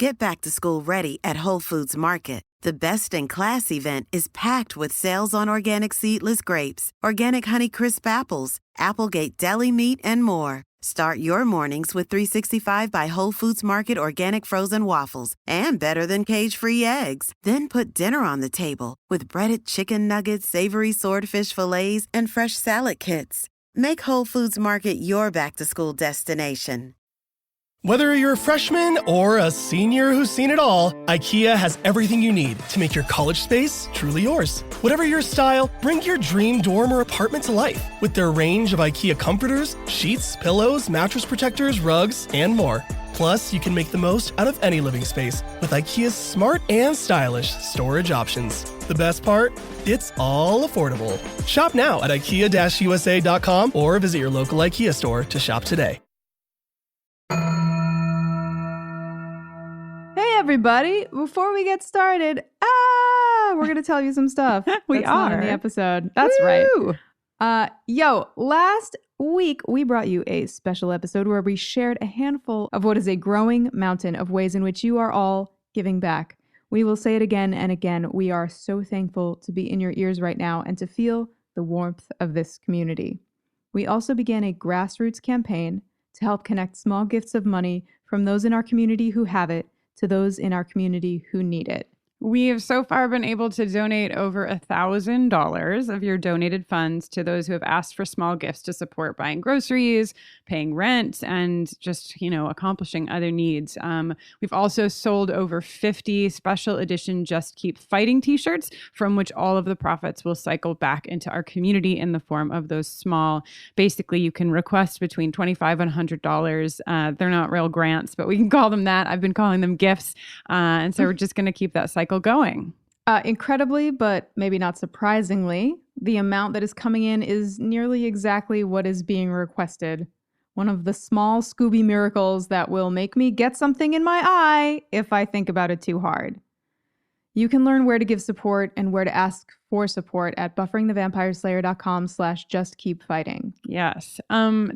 Get back to school ready at Whole Foods Market. The Best in Class event is packed with sales on organic seedless grapes, organic Honeycrisp apples, Applegate deli meat, and more. Start your mornings with 365 by Whole Foods Market organic frozen waffles and better than cage-free eggs. Then put dinner on the table with breaded chicken nuggets, savory swordfish fillets, and fresh salad kits. Make Whole Foods Market your back-to-school destination. Whether you're a freshman or a senior who's seen it all, IKEA has everything you need to make your college space truly yours. Whatever your style, bring your dream dorm or apartment to life with their range of IKEA comforters, sheets, pillows, mattress protectors, rugs, and more. Plus, you can make the most out of any living space with IKEA's smart and stylish storage options. The best part? It's all affordable. Shop now at IKEA-USA.com or visit your local IKEA store to shop today. Hey everybody, before we get started, we're going to tell you some stuff. We not are. in the episode. That's Woo! right. Last week we brought you a special episode where we shared a handful of what is a growing mountain of ways in which you are all giving back. We will say it again and again. We are so thankful to be in your ears right now and to feel the warmth of this community. We also began a grassroots campaign to help connect small gifts of money from those in our community who have it to those in our community who need it. We have so far been able to donate over $1,000 of your donated funds to those who have asked for small gifts to support buying groceries, paying rent, and just, accomplishing other needs. We've also sold over 50 special edition Just Keep Fighting t-shirts, from which all of the profits will cycle back into our community in the form of those small, basically you can request between $25 and $100. They're not real grants, but we can call them that. I've been calling them gifts. And so we're just going to keep that cycle going. Incredibly, but maybe not surprisingly, the amount that is coming in is nearly exactly what is being requested. One of the small Scooby miracles that will make me get something in my eye if I think about it too hard. You can learn where to give support and where to ask for support at bufferingthevampireslayer.com/justkeepfighting. Yes.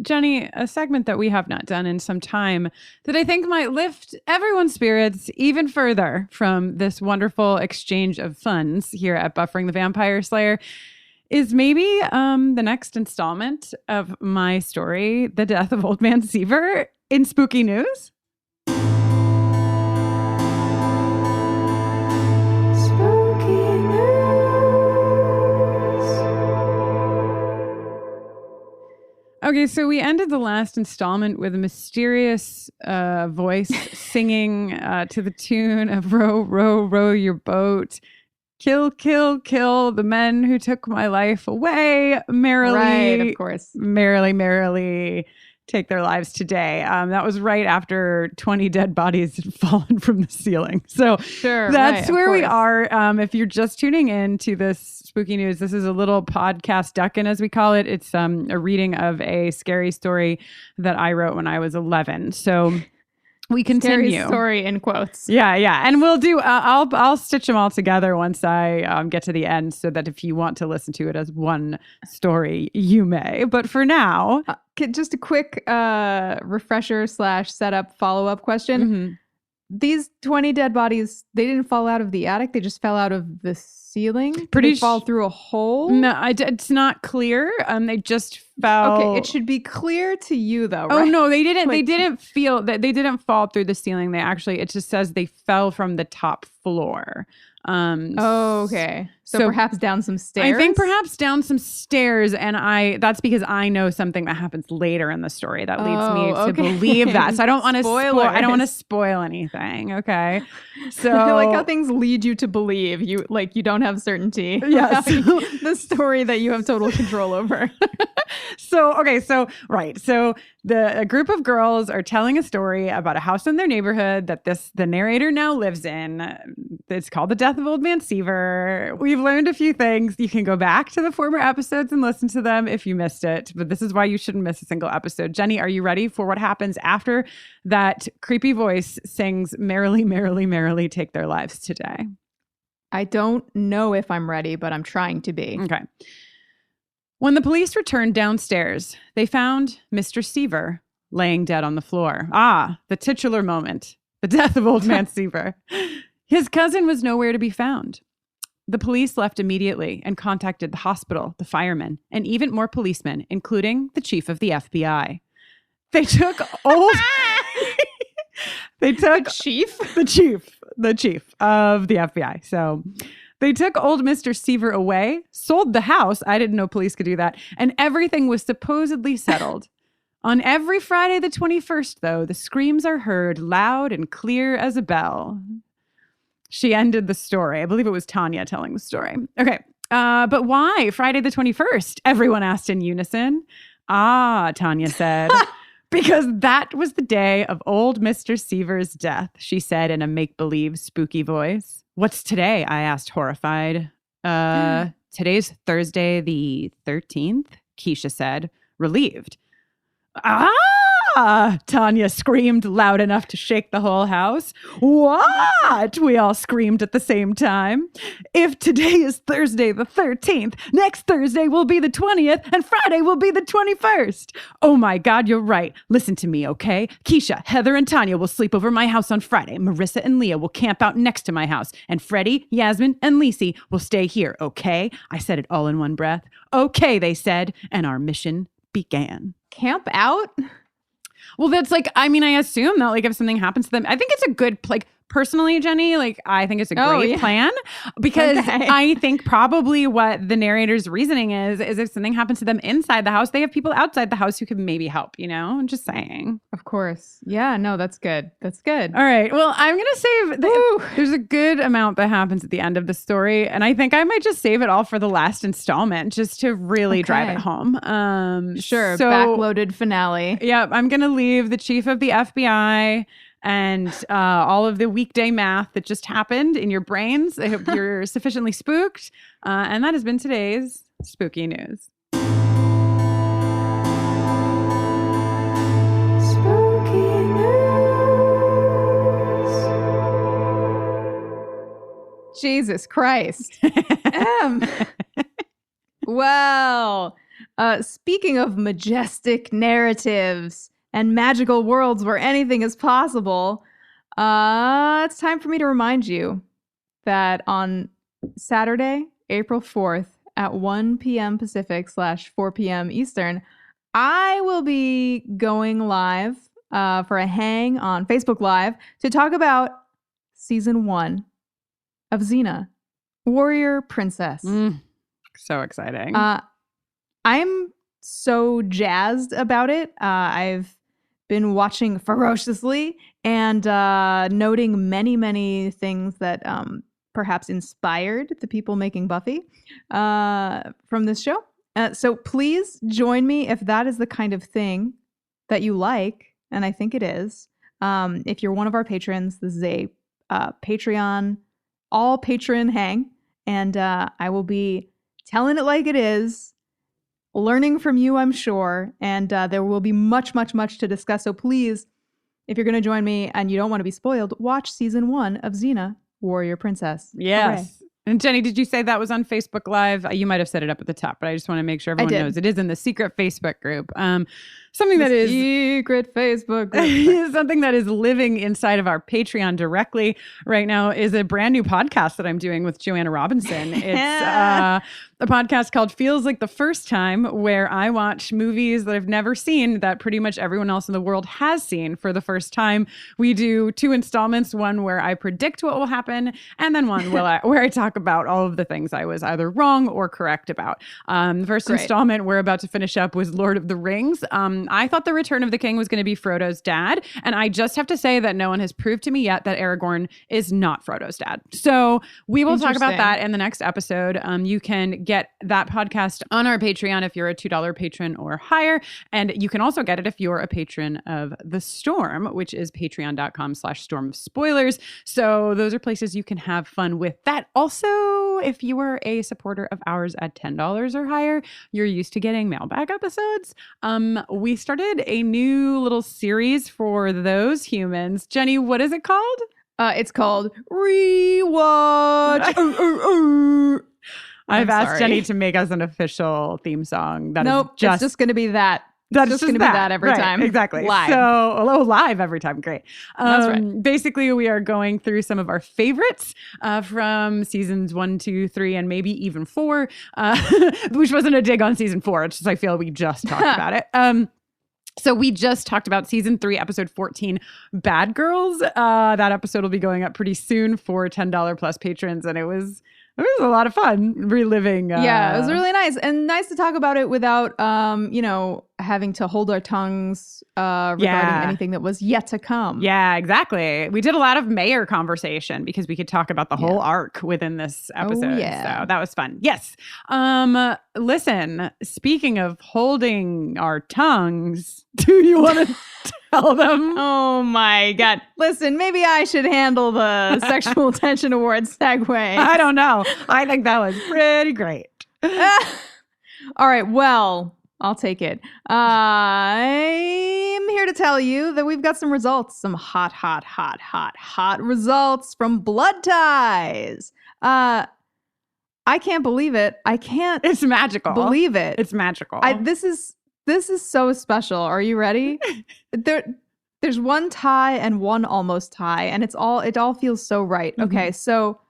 Jenny, a segment that we have not done in some time that I think might lift everyone's spirits even further from this wonderful exchange of funds here at Buffering the Vampire Slayer is maybe the next installment of my story, The Death of Old Man Seaver, in spooky news. Okay, so we ended the last installment with a mysterious voice singing to the tune of "Row, row, row your boat. Kill, kill, kill the men who took my life away. Merrily, Right, of course. merrily, merrily take their lives today." That was right after 20 dead bodies had fallen from the ceiling. So Sure, that's right, where we course. are. If you're just tuning in to this spooky news, this is a little podcast duckin', as we call it. It's a reading of a scary story that I wrote when I was 11. So we continue. Scary story in quotes. Yeah. And we'll do, I'll stitch them all together once I get to the end so that if you want to listen to it as one story, you may. But for now. Just a quick refresher / setup follow-up question. Mm-hmm. These 20 dead bodies, they didn't fall out of the attic. They just fell out of the ceiling. Did they fall through a hole? No, it's not clear. They just fell. Okay, it should be clear to you though, right? Oh no, they didn't. Like- They didn't feel that. They didn't fall through the ceiling. They actually, it just says they fell from the top floor. Okay. So perhaps down some stairs? I think perhaps down some stairs, and that's because I know something that happens later in the story that leads me to believe that. So I don't want to spoil. I don't want to spoil anything. Okay. So I like how things lead you to believe you don't have certainty. Yes. The story that you have total control over. So a group of girls are telling a story about a house in their neighborhood that the narrator now lives in. It's called The Death of Old Man Seaver. We've learned a few things. You can go back to the former episodes and listen to them if you missed it, but this is why you shouldn't miss a single episode. Jenny, are you ready for what happens after that creepy voice sings "Merrily, merrily, merrily take their lives today"? I don't know if I'm ready, but I'm trying to be. Okay. When the police returned downstairs, they found Mr. Seaver laying dead on the floor. Ah, the titular moment. The death of old man Seaver. His cousin was nowhere to be found. The police left immediately and contacted the hospital, the firemen, and even more policemen, including the chief of the FBI. They took old... The chief of the FBI. So they took old Mr. Seaver away, sold the house. I didn't know police could do that. And everything was supposedly settled. On every Friday the 21st, though, the screams are heard loud and clear as a bell. She ended the story. I believe it was Tanya telling the story. Okay. But why Friday the 21st? Everyone asked in unison. Tanya said... Because that was the day of old Mr. Seaver's death, she said in a make-believe spooky voice. What's today? I asked, horrified. Today's Thursday the 13th, Keisha said, relieved. Tanya screamed loud enough to shake the whole house. What? We all screamed at the same time. If today is Thursday the 13th, next Thursday will be the 20th, and Friday will be the 21st. Oh my God, you're right. Listen to me, okay? Keisha, Heather, and Tanya will sleep over my house on Friday. Marissa and Leah will camp out next to my house, and Freddie, Yasmin, and Lacey will stay here, okay? I said it all in one breath. Okay, they said, and our mission began. Camp out? Well, that's like, I mean, I assume that like if something happens to them, I think it's a good, like personally, Jenny, like I think it's a great plan because I think probably what the narrator's reasoning is if something happens to them inside the house, they have people outside the house who can maybe help, you know? I'm just saying. Of course. Yeah, no, that's good. That's good. All right. Well, I'm going to save, there's a good amount that happens at the end of the story. And I think I might just save it all for the last installment just to really drive it home. Sure. So, backloaded finale. Yeah. I'm going to leave the chief of the FBI and all of the weekday math that just happened in your brains. I hope you're sufficiently spooked. And that has been today's Spooky News. Spooky News. Jesus Christ. Well, speaking of majestic narratives and magical worlds where anything is possible, it's time for me to remind you that on Saturday, April 4th at 1 p.m. Pacific / 4 p.m. Eastern, I will be going live for a hang on Facebook Live to talk about season 1 of Xena, Warrior Princess. So exciting. I'm so jazzed about it. I've been watching ferociously and noting many, many things that perhaps inspired the people making Buffy from this show. So please join me if that is the kind of thing that you like, and I think it is. If you're one of our patrons, this is a Patreon, all patron hang, and I will be telling it like it is, learning from you, I'm sure, and there will be much, much, much to discuss. So please, if you're going to join me and you don't want to be spoiled, watch season 1 of Xena, Warrior Princess. Yes. Hooray. And Jenny, did you say that was on Facebook Live? You might have set it up at the top, but I just want to make sure everyone knows it is in the secret Facebook group. Something that is secret Facebook group. Something that is living inside of our Patreon directly right now is a brand new podcast that I'm doing with Joanna Robinson. It's a podcast called Feels Like the First Time, where I watch movies that I've never seen that pretty much everyone else in the world has seen for the first time. We do 2 installments, one where I predict what will happen, and then one where I talk about all of the things I was either wrong or correct about. The first installment we're about to finish up was Lord of the Rings. I thought the Return of the King was going to be Frodo's dad, and I just have to say that no one has proved to me yet that Aragorn is not Frodo's dad. So we will talk about that in the next episode. You can get that podcast on our Patreon if you're a $2 patron or higher, and you can also get it if you're a patron of The Storm, which is patreon.com/storm of spoilers. So those are places you can have fun with that. Also, if you are a supporter of ours at $10 or higher, you're used to getting mailbag episodes. We started a new little series for those humans. Jenny, what is it called? It's called Rewatch. I've asked Jenny to make us an official theme song. It's just going to be that. That's just going to be that every time. Exactly. Live. So, live every time. Great. That's right. Basically, we are going through some of our favorites from seasons 1, 2, 3, and maybe even 4, which wasn't a dig on season 4. It's just I feel we just talked about it. So we just talked about season 3, episode 14, Bad Girls. That episode will be going up pretty soon for $10 plus patrons, and it was a lot of fun reliving. Yeah, it was really nice, and nice to talk about it without, having to hold our tongues regarding anything that was yet to come. Yeah, exactly. We did a lot of mayor conversation because we could talk about the whole arc within this episode. Oh, yeah. So that was fun. Yes. Listen, speaking of holding our tongues, do you want to tell them? Oh my God. Listen, maybe I should handle the Sexual Tension Awards segue. I don't know. I think that was pretty great. All right, well, I'll take it. I'm here to tell you that we've got some results, some hot results from Blood Ties. I can't believe it. I can't. It's magical. Believe it. It's magical. This is so special. Are you ready? There's one tie and one almost tie, and it all feels so right. Mm-hmm. Okay, so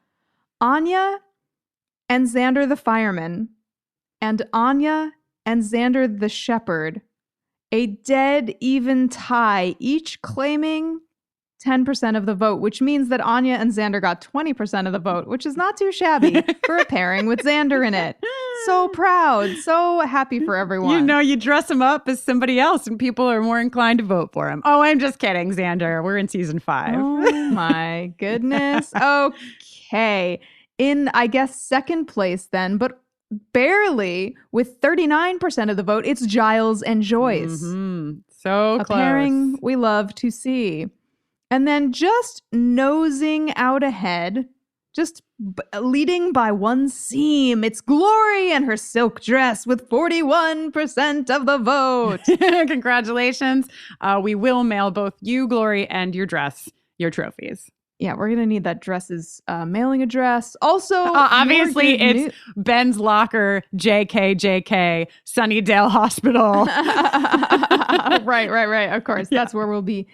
Anya and Xander the fireman, and Anya and Xander the shepherd, a dead even tie, each claiming 10% of the vote, which means that Anya and Xander got 20% of the vote, which is not too shabby for a pairing with Xander in it. So proud, so happy for everyone. You dress him up as somebody else and people are more inclined to vote for him. Oh, I'm just kidding, Xander. We're in season 5. Oh my goodness. Okay. In, I guess, second place then, but barely, with 39% of the vote, it's Giles and Joyce. Mm-hmm. So a close. Pairing we love to see. And then just nosing out ahead, just leading by one seam, it's Glory and her silk dress with 41% of the vote. Congratulations. We will mail both you, Glory, and your dress, your trophies. Yeah, we're going to need that dress's mailing address. Also, obviously, it's Ben's Locker, JK, Sunnydale Hospital. Right. Of course. Yeah. That's where we'll be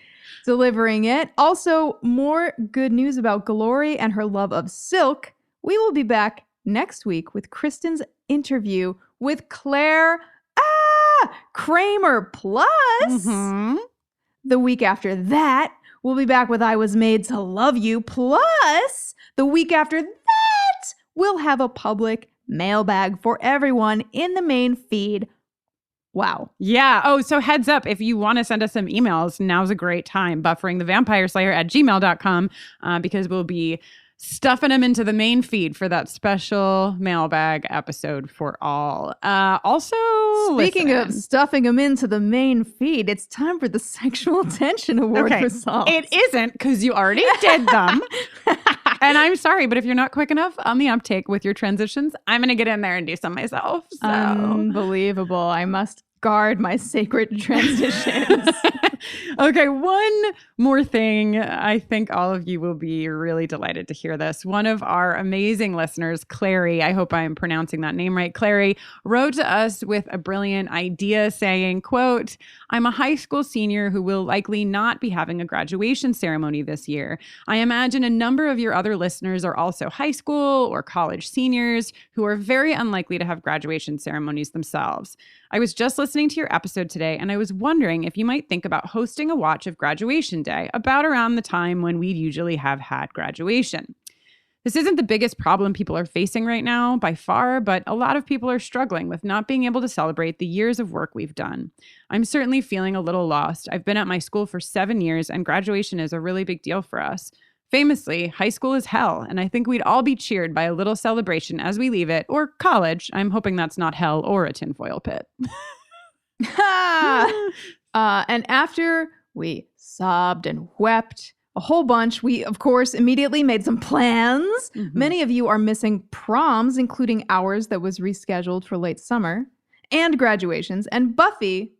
delivering it. Also, more good news about Glory and her love of silk. We will be back next week with Kristin's interview with Claire Kramer. Plus, the week after that, we'll be back with I Was Made to Love You. Plus, the week after that, we'll have a public mailbag for everyone in the main feed. Wow. Yeah. Oh, so heads up, if you want to send us some emails, now's a great time. bufferingthevampireslayer@gmail.com because we'll be stuffing them into the main feed for that special mailbag episode for all. Also, speaking of stuffing them into the main feed, it's time for the Sexual Tension Award results. It isn't, because you already did them. And I'm sorry, but if you're not quick enough on the uptake with your transitions, I'm going to get in there and do some myself. So. Unbelievable. I must guard my sacred transitions. Okay, one more thing. I think all of you will be really delighted to hear this. One of our amazing listeners, Clary, I hope I'm pronouncing that name right, Clary, wrote to us with a brilliant idea saying, quote, I'm a high school senior who will likely not be having a graduation ceremony this year. I imagine a number of your other listeners are also high school or college seniors who are very unlikely to have graduation ceremonies themselves. I was just listening to your episode today, and I was wondering if you might think about hosting a watch of graduation day, about around the time when we'd usually have had graduation. This isn't the biggest problem people are facing right now by far, but a lot of people are struggling with not being able to celebrate the years of work we've done. I'm certainly feeling a little lost. I've been at my school for 7 years, and graduation is a really big deal for us. Famously, high school is hell, and I think we'd all be cheered by a little celebration as we leave it, or college. I'm hoping that's not hell or a tinfoil pit. And after we sobbed and wept a whole bunch, we, of course, immediately made some plans. Mm-hmm. Many of you are missing proms, including ours that was rescheduled for late summer, and graduations. And Buffy,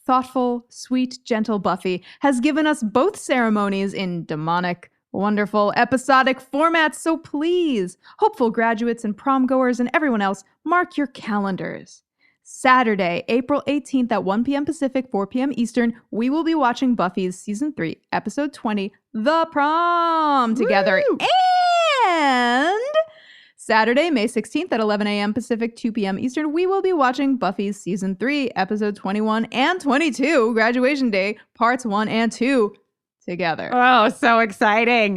thoughtful, sweet, gentle Buffy, has given us both ceremonies in demonic, wonderful, episodic formats. So please, hopeful graduates and prom goers and everyone else, mark your calendars. Saturday, April 18th at 1 p.m. Pacific, 4 p.m. Eastern, we will be watching Buffy's Season 3, Episode 20, The Prom, together. Woo! And Saturday, May 16th at 11 a.m. Pacific, 2 p.m. Eastern, we will be watching Buffy's Season 3, Episode 21 and 22, Graduation Day, Parts 1 and 2, together. Oh, so exciting.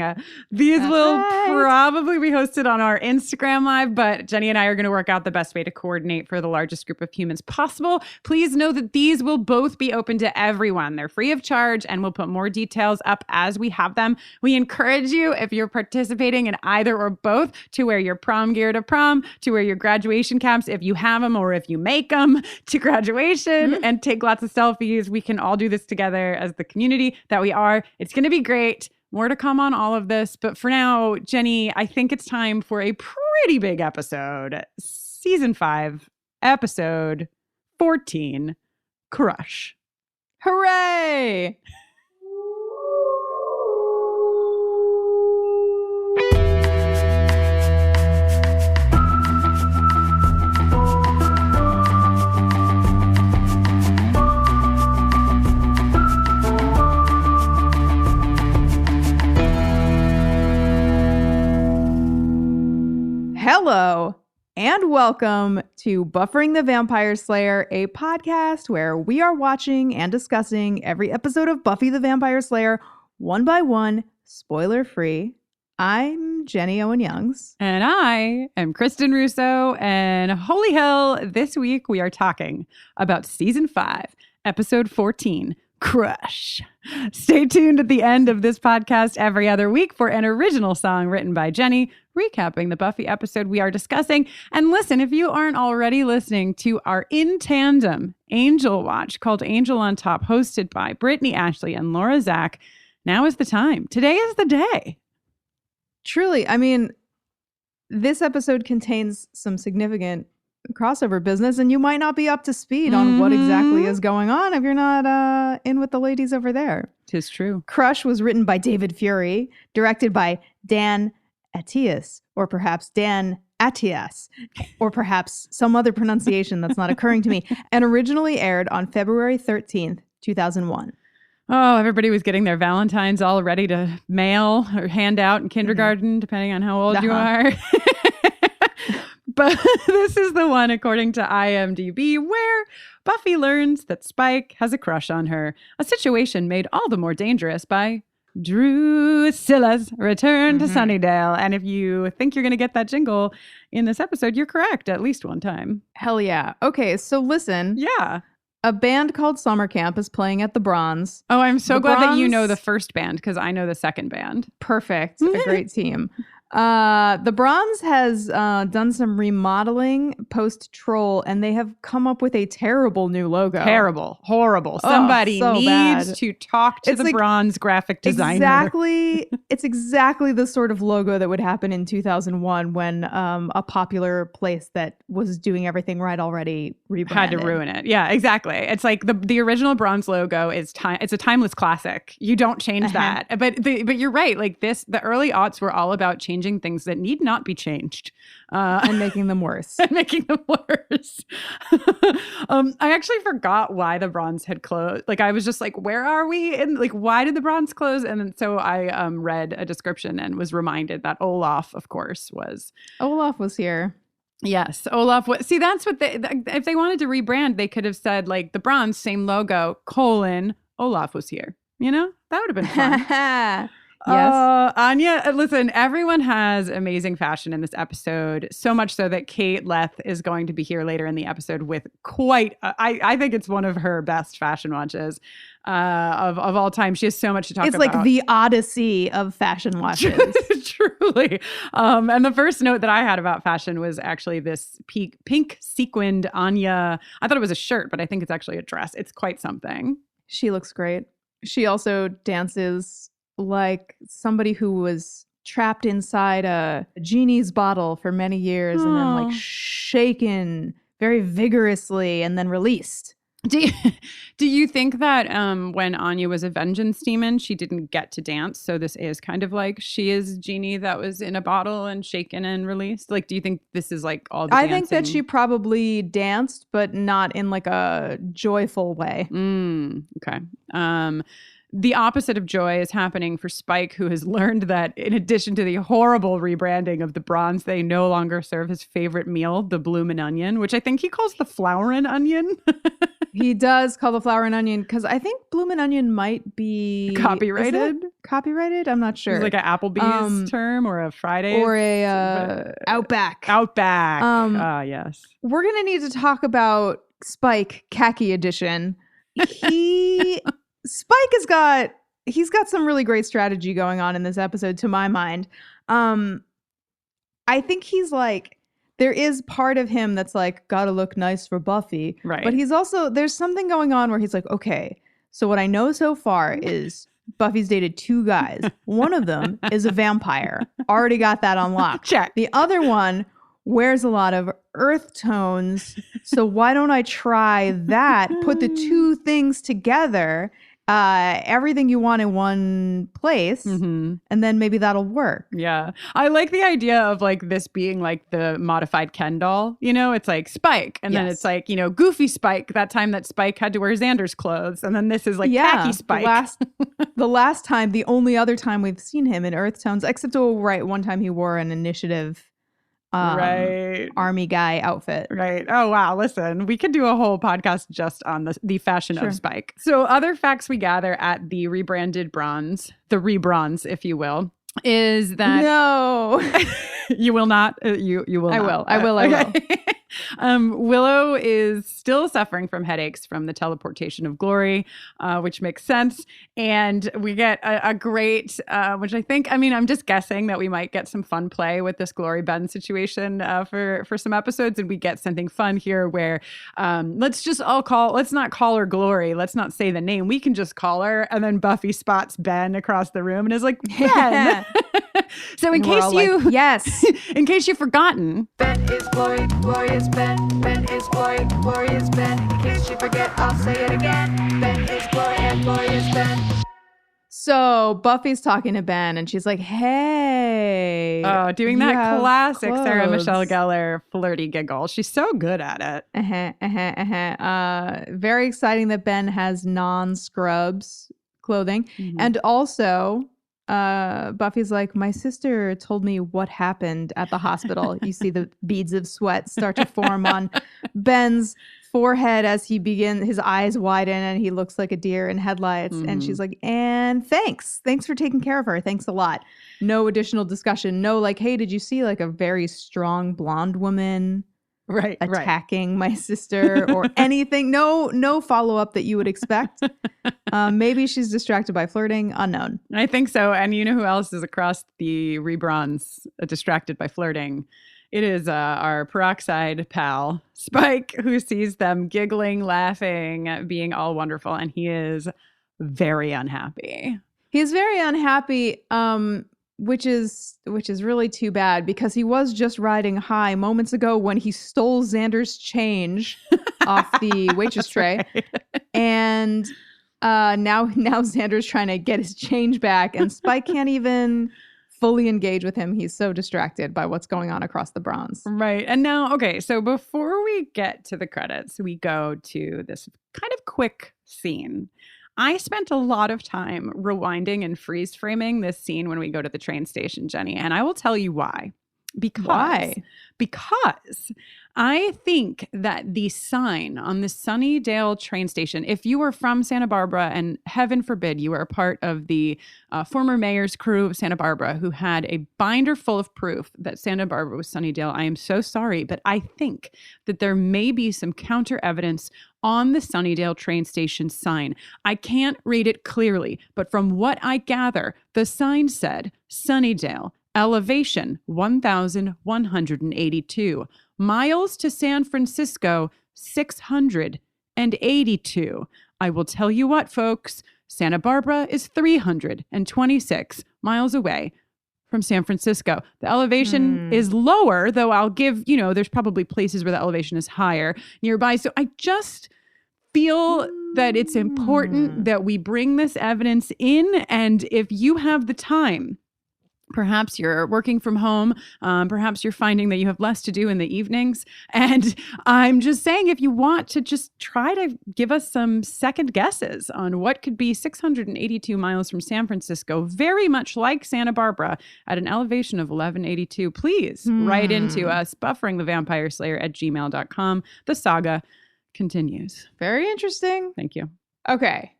These That's will right. probably be hosted on our Instagram Live, but Jenny and I are going to work out the best way to coordinate for the largest group of humans possible. Please know that these will both be open to everyone. They're free of charge, and we'll put more details up as we have them. We encourage you, if you're participating in either or both, to wear your prom gear to prom, to wear your graduation caps if you have them or if you make them to graduation, and take lots of selfies. We can all do this together as the community that we are. It's going to be great. More to come on all of this. But for now, Jenny, I think it's time for a pretty big episode. Season 5, Episode 14, Crush. Hooray! Hello, and welcome to Buffering the Vampire Slayer, a podcast where we are watching and discussing every episode of Buffy the Vampire Slayer one by one, spoiler-free. I'm Jenny Owen Youngs. And I am Kristin Russo. And holy hell, this week we are talking about Season 5, Episode 14, Crush. Stay tuned at the end of this podcast every other week for an original song written by Jenny, recapping the Buffy episode we are discussing. And listen, if you aren't already listening to our in tandem Angel Watch called Angel on Top, hosted by Brittany Ashley and Laura Zach, now is the time. Today is the day. Truly, I mean, this episode contains some significant crossover business, and you might not be up to speed on what exactly is going on if you're not in with the ladies over there. 'Tis true. Crush was written by David Fury, directed by Dan Attias, or perhaps Dan Attias, or perhaps some other pronunciation that's not occurring to me, and originally aired on February 13th, 2001. Oh, everybody was getting their Valentines all ready to mail or hand out in kindergarten, depending on how old you are. But this is the one, according to IMDb, where Buffy learns that Spike has a crush on her, a situation made all the more dangerous by Drusilla's return to Sunnydale. And if you think you're going to get that jingle in this episode, you're correct at least one time. Hell yeah. Okay, so listen. Yeah. A band called Summer Camp is playing at the Bronze. Oh, I'm so glad that you know Bronze- the first band because I know the second band. Perfect. A great team. The Bronze has done some remodeling post-Troll, and they have come up with a terrible new logo. Terrible. Horrible. Oh, Somebody so needs bad. to talk to It's the like Bronze graphic designer. Exactly. It's exactly the sort of logo that would happen in 2001 when a popular place that was doing everything right already rebranded. Had to ruin it. Yeah, exactly. It's like the original Bronze logo is it's a timeless classic. You don't change that. But you're right. Like the early aughts were all about changing things that need not be changed. And making them worse. And making them worse. I actually forgot why the Bronze had closed. Like I was just like, where are we? And like, why did the Bronze close? And then, so I read a description and was reminded that Olaf, of course, was. Olaf was here. Yes, Olaf. See, that's what if they wanted to rebrand, they could have said like the Bronze, same logo, : Olaf was here. You know, that would have been fun. Yes. Anya, listen, everyone has amazing fashion in this episode. So much so that Kate Leth is going to be here later in the episode with quite, I think it's one of her best fashion watches of all time. She has so much to talk about. It's like the Odyssey of fashion watches. Truly. And the first note that I had about fashion was actually this pink sequined Anya. I thought it was a shirt, but I think it's actually a dress. It's quite something. She looks great. She also dances like somebody who was trapped inside a genie's bottle for many years and then like shaken very vigorously and then released. Do you think that when Anya was a vengeance demon, she didn't get to dance? So this is kind of like she is Genie that was in a bottle and shaken and released. Like, do you think this is like all the I dancing? think that she probably danced, but not in like a joyful way. Okay. The opposite of joy is happening for Spike, who has learned that in addition to the horrible rebranding of the Bronze, they no longer serve his favorite meal, the bloomin' onion, which I think he calls the flourin' onion. He does call the flour and onion because I think bloomin' onion might be Copyrighted? Copyrighted? I'm not sure. It's like an Applebee's term or a Friday or a Outback. Outback. Yes. We're gonna need to talk about Spike Khaki Edition. Spike he's got some really great strategy going on in this episode, to my mind. I think he's like, there is part of him that's like, gotta look nice for Buffy. Right. But he's also, there's something going on where he's like, okay, so what I know so far is Buffy's dated 2 guys. One of them is a vampire. Already got that on lock. Check. The other one wears a lot of earth tones. So why don't I try that? Put the 2 things together. Everything you want in one place, and then maybe that'll work. Yeah. I like the idea of like this being like the modified Ken doll. You know, it's like Spike, and then it's like, you know, Goofy Spike, that time that Spike had to wear Xander's clothes, and then this is like Khaki Spike. The last time, the only other time we've seen him in earth tones, except one time he wore an Initiative army guy outfit. Right. Oh, wow. Listen, we could do a whole podcast just on the fashion of Spike. So other facts we gather at the rebranded Bronze, the rebronze, if you will, is that... No. You will not? You will not. I will. Willow is still suffering from headaches from the teleportation of glory, which makes sense. And we get a great, which I think, I mean, I'm just guessing that we might get some fun play with this Glory Ben situation for some episodes. And we get something fun here where let's not call her Glory. Let's not say the name. We can just call her. And then Buffy spots Ben across the room and is like, Ben. So in case yes. In case you've forgotten, Ben is Glory, Glory is Ben. Ben is Glory, Glory is Ben. In case you forget, I'll say it again. Ben is Glory and Glory is Ben. So Buffy's talking to Ben and she's like, hey. Oh, doing that classic clothes. Sarah Michelle Gellar flirty giggle. She's so good at it. Very exciting that Ben has non-scrubs clothing. And also... Buffy's like, my sister told me what happened at the hospital. You see the beads of sweat start to form on Ben's forehead as his eyes widen and he looks like a deer in headlights. And she's like, and thanks for taking care of her. Thanks a lot. No additional discussion. No, like, hey, did you see like a very strong blonde woman attacking my sister or anything? No follow-up that you would expect. Maybe she's distracted by flirting. Unknown. I think so. And you know who else is across the rebronze distracted by flirting? It is our peroxide pal, Spike, who sees them giggling, laughing, being all wonderful. And he is very unhappy. He's very unhappy, which is really too bad because he was just riding high moments ago when he stole Xander's change off the waitress tray. And now Xander's trying to get his change back and Spike can't even fully engage with him. He's so distracted by what's going on across the Bronze. Right. And now, okay, so before we get to the credits, we go to this kind of quick scene. I spent a lot of time rewinding and freeze framing this scene when we go to the train station, Jenny, and I will tell you why. Because I think that the sign on the Sunnydale train station, if you were from Santa Barbara and heaven forbid you were a part of the former mayor's crew of Santa Barbara who had a binder full of proof that Santa Barbara was Sunnydale, I am so sorry, but I think that there may be some counter evidence on the Sunnydale train station sign. I can't read it clearly, but from what I gather, the sign said Sunnydale, elevation 1,182, miles to San Francisco 682. I will tell you what, folks, Santa Barbara is 326 miles away from San Francisco. The elevation is lower, though I'll give, there's probably places where the elevation is higher nearby. So I just feel that it's important that we bring this evidence in. And if you have the time, perhaps you're working from home. Perhaps you're finding that you have less to do in the evenings. And I'm just saying, if you want to just try to give us some second guesses on what could be 682 miles from San Francisco, very much like Santa Barbara at an elevation of 1182, please write into us, bufferingthevampireslayer@gmail.com. The saga continues. Very interesting. Thank you. Okay.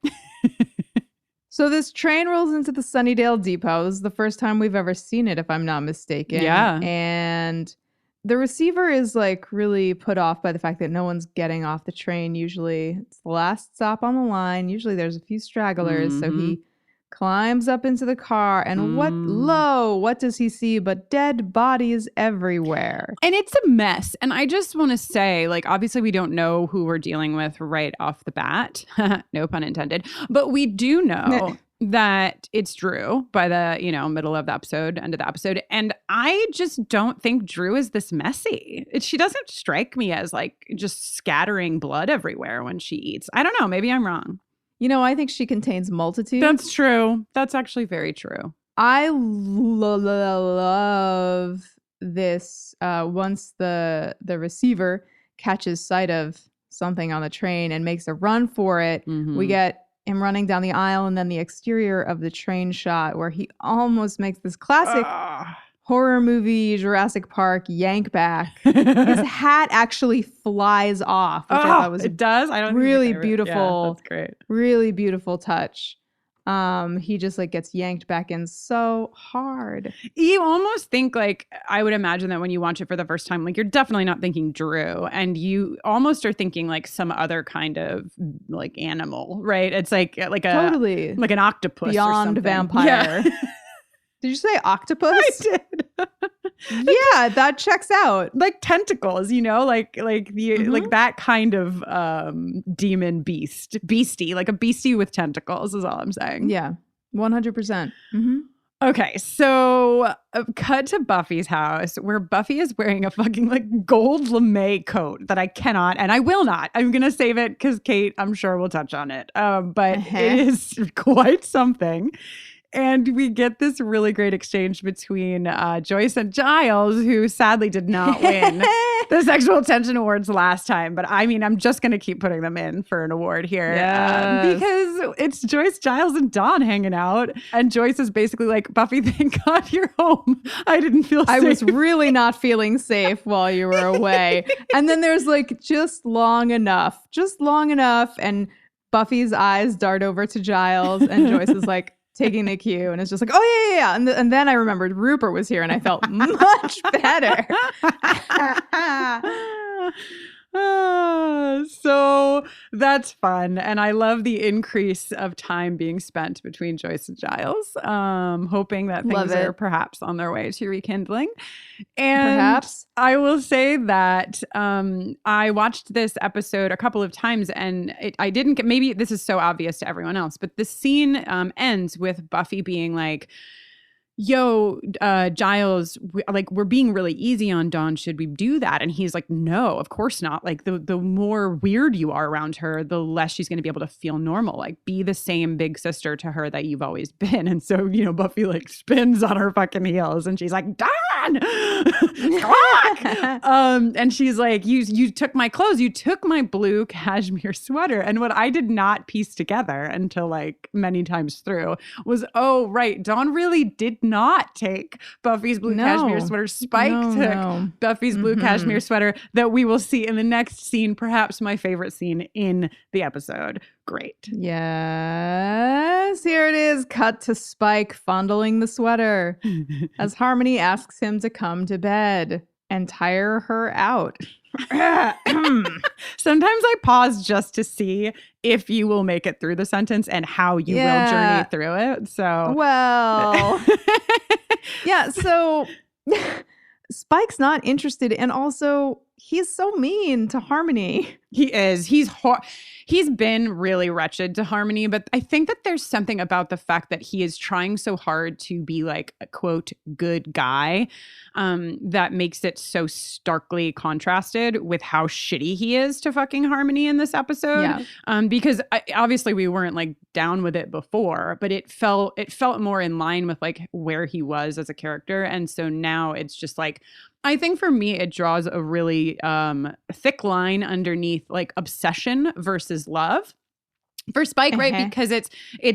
So this train rolls into the Sunnydale Depot. This is the first time we've ever seen it, if I'm not mistaken. Yeah. And the receiver is like really put off by the fact that no one's getting off the train. Usually it's the last stop on the line. Usually there's a few stragglers. So he climbs up into the car and what does he see but dead bodies everywhere? And it's a mess. And I just want to say, like, obviously we don't know who we're dealing with right off the bat. No pun intended. But we do know that it's Drew by the, middle of the episode, end of the episode. And I just don't think Drew is this messy. She doesn't strike me as like just scattering blood everywhere when she eats. I don't know. Maybe I'm wrong. I think she contains multitudes. That's true. That's actually very true. I love this. Once the receiver catches sight of something on the train and makes a run for it, we get him running down the aisle and then the exterior of the train shot where he almost makes this classic horror movie Jurassic Park yank back. His hat actually flies off, which I thought was it does. I don't really beautiful. Yeah, that's great. Really beautiful touch. He just like gets yanked back in so hard. You almost think like, I would imagine that when you watch it for the first time, like you're definitely not thinking Drew, and you almost are thinking like some other kind of like animal, right? It's like a totally like an octopus beyond or vampire. Yeah. Did you say octopus? I did. Yeah, that checks out. Like tentacles, like that kind of demon beastie, like a beastie with tentacles is all I'm saying. Yeah, 100%. Okay, so cut to Buffy's house where Buffy is wearing a fucking like gold lame coat that I cannot and I will not. I'm going to save it because Kate, I'm sure, will touch on it. But it is quite something. And we get this really great exchange between Joyce and Giles, who sadly did not win the Sexual Tension Awards last time. But I mean, I'm just going to keep putting them in for an award here. Yes. Because it's Joyce, Giles, and Dawn hanging out. And Joyce is basically like, Buffy, thank God you're home. I didn't feel safe. I was really not feeling safe while you were away. And then there's like just long enough. And Buffy's eyes dart over to Giles and Joyce is like, taking the cue, and it's just like, oh yeah. And then I remembered Rupert was here and I felt much better. So that's fun. And I love the increase of time being spent between Joyce and Giles, hoping that things are perhaps on their way to rekindling. And perhaps I will say that I watched this episode a couple of times and I didn't get, maybe this is so obvious to everyone else, but the scene ends with Buffy being like, yo, Giles, we're being really easy on Dawn. Should we do that? And he's like, no, of course not. Like the more weird you are around her, the less she's going to be able to feel normal. Like be the same big sister to her that you've always been. And so, Buffy like spins on her fucking heels and she's like, Dawn, and she's like, you took my clothes. You took my blue cashmere sweater. And what I did not piece together until like many times through was, oh, right. Dawn really did not take Buffy's blue cashmere sweater. Spike took Buffy's blue cashmere sweater that we will see in the next scene, perhaps my favorite scene in the episode. Great. Yes, here it is. Cut to Spike fondling the sweater as Harmony asks him to come to bed and tire her out. Sometimes I pause just to see if you will make it through the sentence and how you will journey through it. So, well, yeah. So Spike's not interested, and also he's so mean to Harmony. He is. He's been really wretched to Harmony, but I think that there's something about the fact that he is trying so hard to be like a quote good guy that makes it so starkly contrasted with how shitty he is to fucking Harmony in this episode. Yeah. Because obviously we weren't like down with it before, but it felt more in line with like where he was as a character, and so now it's just like, I think for me, it draws a really thick line underneath like obsession versus love for Spike, right? Because it's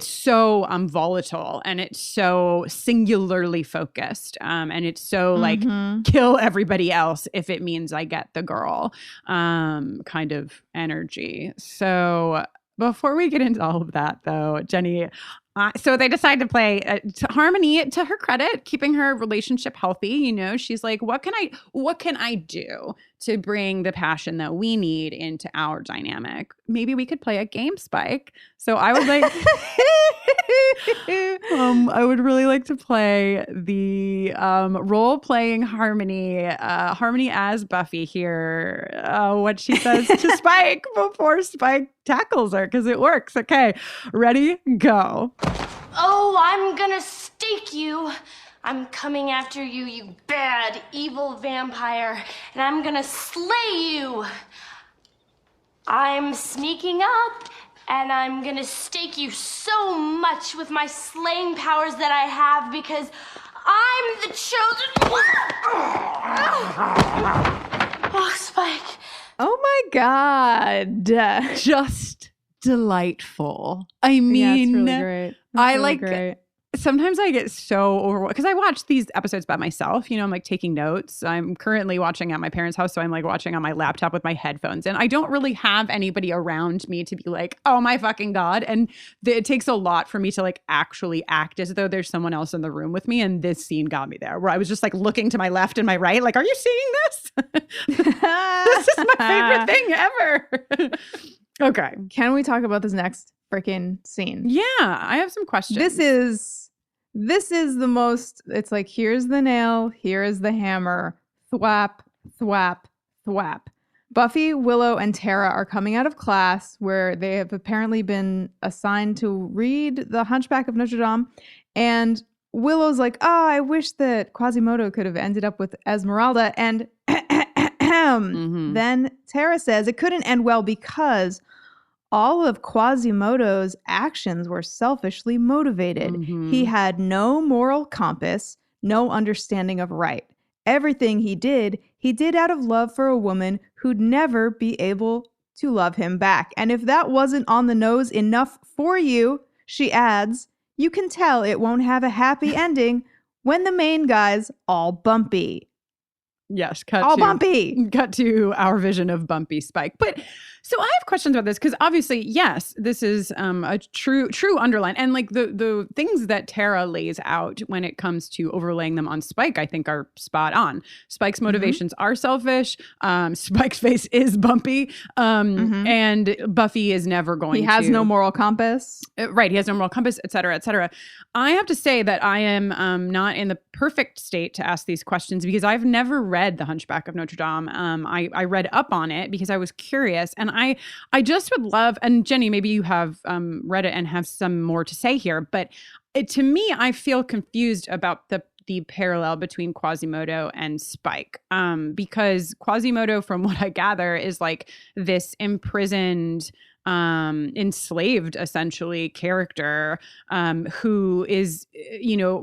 so volatile and it's so singularly focused, and it's so like kill everybody else if it means I get the girl kind of energy. So before we get into all of that, though, Jenny. So they decide to play to Harmony, to her credit, keeping her relationship healthy. You know, she's like, what can I do to bring the passion that we need into our dynamic? Maybe we could play a game, Spike. So I would like, I would really like to play the role-playing Harmony as Buffy here. What she says to Spike before Spike tackles her, because it works. Okay, ready, go. Oh, I'm gonna stake you. I'm coming after you, you bad, evil vampire, and I'm gonna slay you. I'm sneaking up, and I'm gonna stake you so much with my slaying powers that I have, because I'm the chosen one. Oh, Spike. Oh my God. Just delightful. I mean, yeah, it's really great. I like great. Sometimes I get so overwhelmed because I watch these episodes by myself. You know, I'm like taking notes. I'm currently watching at my parents' house, so I'm like watching on my laptop with my headphones, and I don't really have anybody around me to be like, oh my fucking God. And it takes a lot for me to like actually act as though there's someone else in the room with me. And this scene got me there, where I was just like looking to my left and my right, like, are you seeing this? This is my favorite thing ever. Okay. Can we talk about this next freaking scene? Yeah, I have some questions. This is the most, it's like, here's the nail, here is the hammer, thwap, thwap, thwap. Buffy, Willow, and Tara are coming out of class where they have apparently been assigned to read The Hunchback of Notre Dame. And Willow's like, oh, I wish that Quasimodo could have ended up with Esmeralda. And then Tara says it couldn't end well because all of Quasimodo's actions were selfishly motivated. He had no moral compass, no understanding of right. Everything he did out of love for a woman who'd never be able to love him back. And if that wasn't on the nose enough for you, she adds, you can tell it won't have a happy ending when the main guy's all bumpy. Yes, bumpy. Cut to our vision of bumpy Spike. But so I have questions about this because obviously, yes, this is a true underline, and like the things that Tara lays out when it comes to overlaying them on Spike, I think are spot on. Spike's motivations are selfish. Spike's face is bumpy, and Buffy is never going. He has no moral compass. Right, he has no moral compass, et cetera, et cetera. I have to say that I am not in the perfect state to ask these questions because I've never read The Hunchback of Notre Dame. I read up on it because I was curious, and I just would love, and Jenny, maybe you have read it and have some more to say here, but to me, I feel confused about the parallel between Quasimodo and Spike, because Quasimodo, from what I gather, is like this imprisoned, enslaved essentially character who is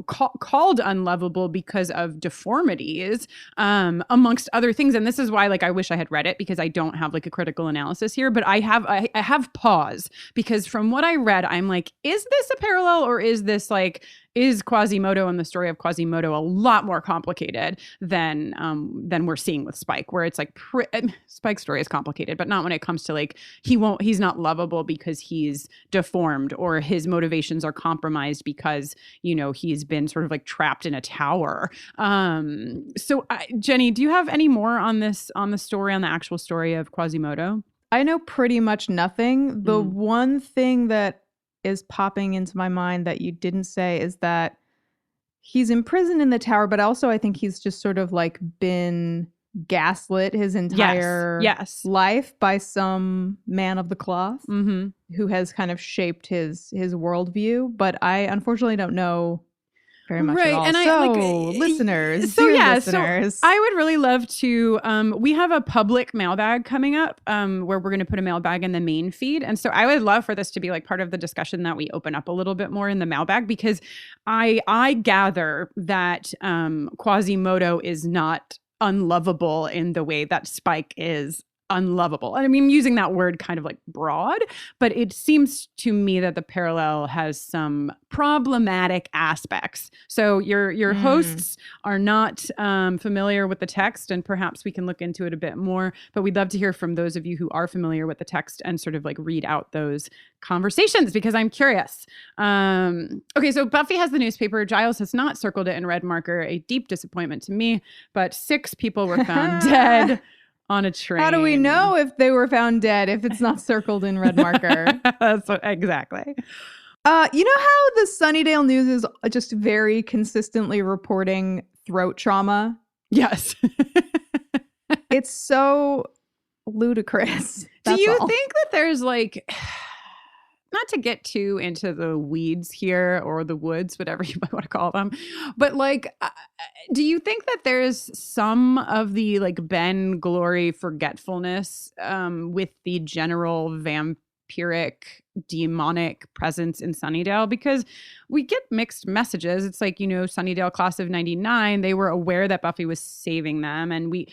called unlovable because of deformities, amongst other things. And this is why like I wish I had read it because I don't have like a critical analysis here, but I have pause because from what I read I'm like, is this a parallel or is this like, is Quasimodo and the story of Quasimodo a lot more complicated than we're seeing with Spike, where it's like Spike's story is complicated, but not when it comes to like he's not lovable because he's deformed or his motivations are compromised because he's been sort of like trapped in a tower. So Jenny, do you have any more on the story, on the actual story of Quasimodo? I know pretty much nothing. The one thing that is popping into my mind that you didn't say is that he's imprisoned in the tower, but also I think he's just sort of like been gaslit his entire life by some man of the cloth who has kind of shaped his worldview. But I unfortunately don't know very much at all. And listeners. So I would really love to, we have a public mailbag coming up where we're going to put a mailbag in the main feed. And so I would love for this to be like part of the discussion that we open up a little bit more in the mailbag, because I gather that Quasimodo is not unlovable in the way that Spike is unlovable. And I mean, I'm using that word kind of like broad, but it seems to me that the parallel has some problematic aspects. So your hosts are not familiar with the text, and perhaps we can look into it a bit more, but we'd love to hear from those of you who are familiar with the text and sort of like read out those conversations, because I'm curious. Okay, so Buffy has the newspaper. Giles has not circled it in red marker, a deep disappointment to me, but 6 people were found dead on a train. How do we know if they were found dead if it's not circled in red marker? Exactly. You know how the Sunnydale News is just very consistently reporting throat trauma? Yes. It's so ludicrous. Do you think that there's like, not to get too into the weeds here or the woods, whatever you might want to call them, but like, do you think that there's some of the like Ben glory forgetfulness with the general vampiric demonic presence in Sunnydale? Because we get mixed messages. It's like, Sunnydale class of 99, they were aware that Buffy was saving them. And we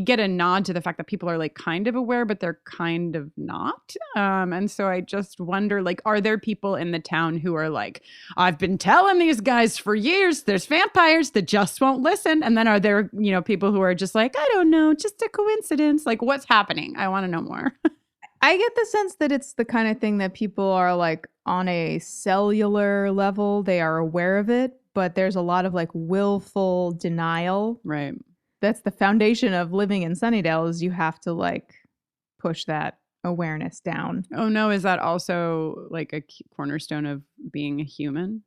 get a nod to the fact that people are like kind of aware, but they're kind of not. And so I just wonder, like, are there people in the town who are like, I've been telling these guys for years, there's vampires that just won't listen. And then are there, people who are just like, I don't know, just a coincidence. Like, what's happening? I want to know more. I get the sense that it's the kind of thing that people are like on a cellular level. They are aware of it, but there's a lot of like willful denial. Right. That's the foundation of living in Sunnydale, is you have to like push that awareness down. Oh no, is that also like a cornerstone of being a human?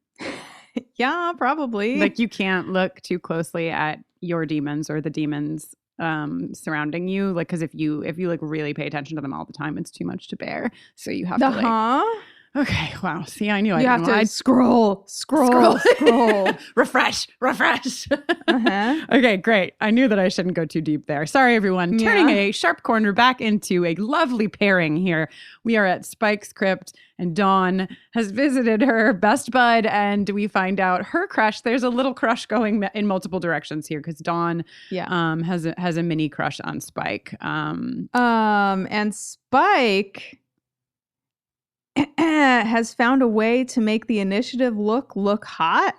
Yeah, probably. Like you can't look too closely at your demons or the demons surrounding you, like, because if you like really pay attention to them all the time, it's too much to bear, so you have to like okay, wow, see, I knew you have to scroll refresh Okay, great. I knew that I shouldn't go too deep there. Sorry everyone. Turning a sharp corner back into a lovely pairing here. We are at Spike's crypt, and Dawn has visited her best bud, and we find out her crush. There's a little crush going in multiple directions here, because Dawn has a mini crush on Spike. And Spike has found a way to make the initiative look hot.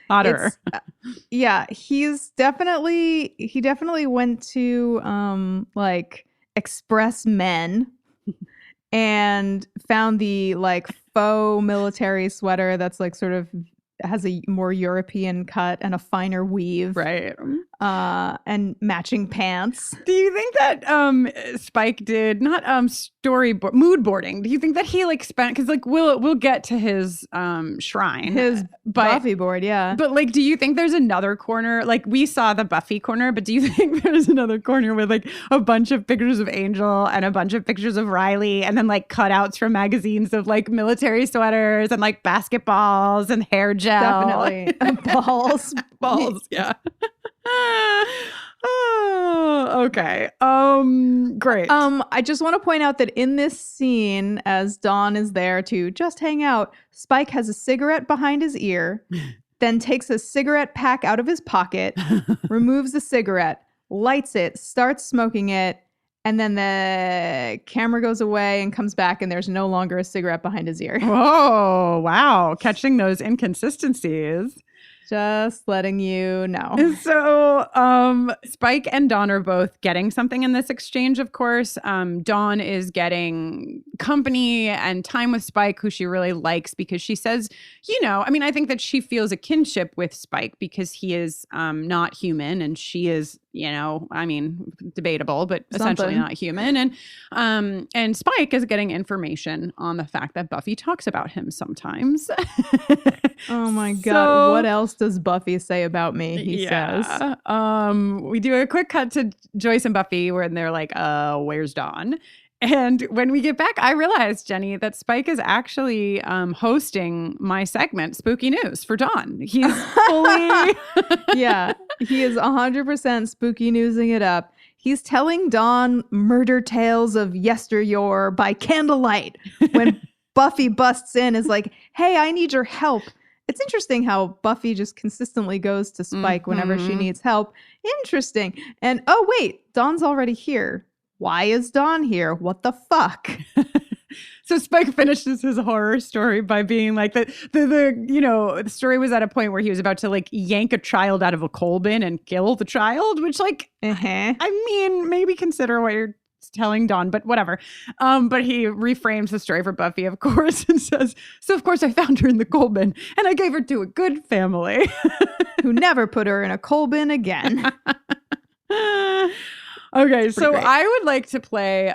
Hotter. Yeah, he definitely went to like Express Men and found the like faux military sweater that's like sort of has a more European cut and a finer weave. Right. And matching pants. Do you think that Spike did not mood boarding? Do you think that he like spent, because like we'll get to his shrine, his Buffy board, yeah. But like, do you think there's another corner? Like we saw the Buffy corner, but do you think there's another corner with like a bunch of pictures of Angel and a bunch of pictures of Riley, and then like cutouts from magazines of like military sweaters and like basketballs and hair gel? Definitely. balls, yeah. Oh, okay. Great. I just want to point out that in this scene, as Dawn is there to just hang out, Spike has a cigarette behind his ear, then takes a cigarette pack out of his pocket, removes the cigarette, lights it, starts smoking it, and then the camera goes away and comes back, and there's no longer a cigarette behind his ear. Oh, wow. Catching those inconsistencies. Just letting you know. So Spike and Dawn are both getting something in this exchange, of course. Dawn is getting company and time with Spike, who she really likes, because she says, I think that she feels a kinship with Spike because he is not human and she is, I mean, debatable, but essentially not human. And Spike is getting information on the fact that Buffy talks about him sometimes. Oh my God. What else does Buffy say about me? He says. We do a quick cut to Joyce and Buffy where they're like, where's Dawn? And when we get back, I realized, Jenny, that Spike is actually hosting my segment, Spooky News, for Dawn. He's fully... Yeah, he is 100% spooky newsing it up. He's telling Dawn murder tales of yesteryear by candlelight. When Buffy busts in, is like, hey, I need your help. It's interesting how Buffy just consistently goes to Spike whenever she needs help. Interesting. And, oh, wait, Dawn's already here. Why is Dawn here? What the fuck? So Spike finishes his horror story by being like the story was at a point where he was about to like yank a child out of a coal bin and kill the child, which like, I mean, maybe consider what you're telling Dawn, but whatever. But he reframes the story for Buffy, of course, and says, so of course I found her in the coal bin and I gave her to a good family. Who never put her in a coal bin again. Okay, so great. I would like to play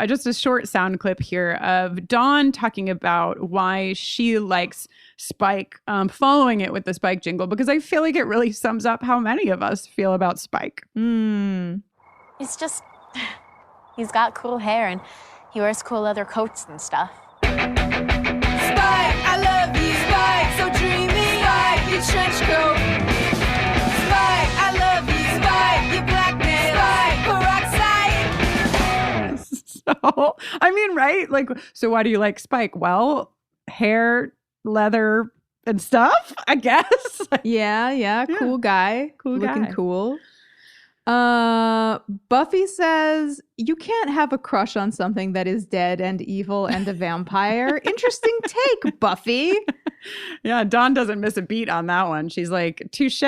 just a short sound clip here of Dawn talking about why she likes Spike, following it with the Spike jingle, because I feel like it really sums up how many of us feel about Spike. He's got cool hair and he wears cool leather coats and stuff. Spike, I love you. Spike, so dreamy. Spike, your trench coat. Spike, I love you. Spike, your blackmail. Spike, peroxide. So, I mean, right? Like, so why do you like Spike? Well, hair, leather, and stuff, I guess. Yeah. Cool guy. Looking cool. Buffy says, you can't have a crush on something that is dead and evil and a vampire. Interesting take, Buffy. Yeah, Dawn doesn't miss a beat on that one. She's like, touche,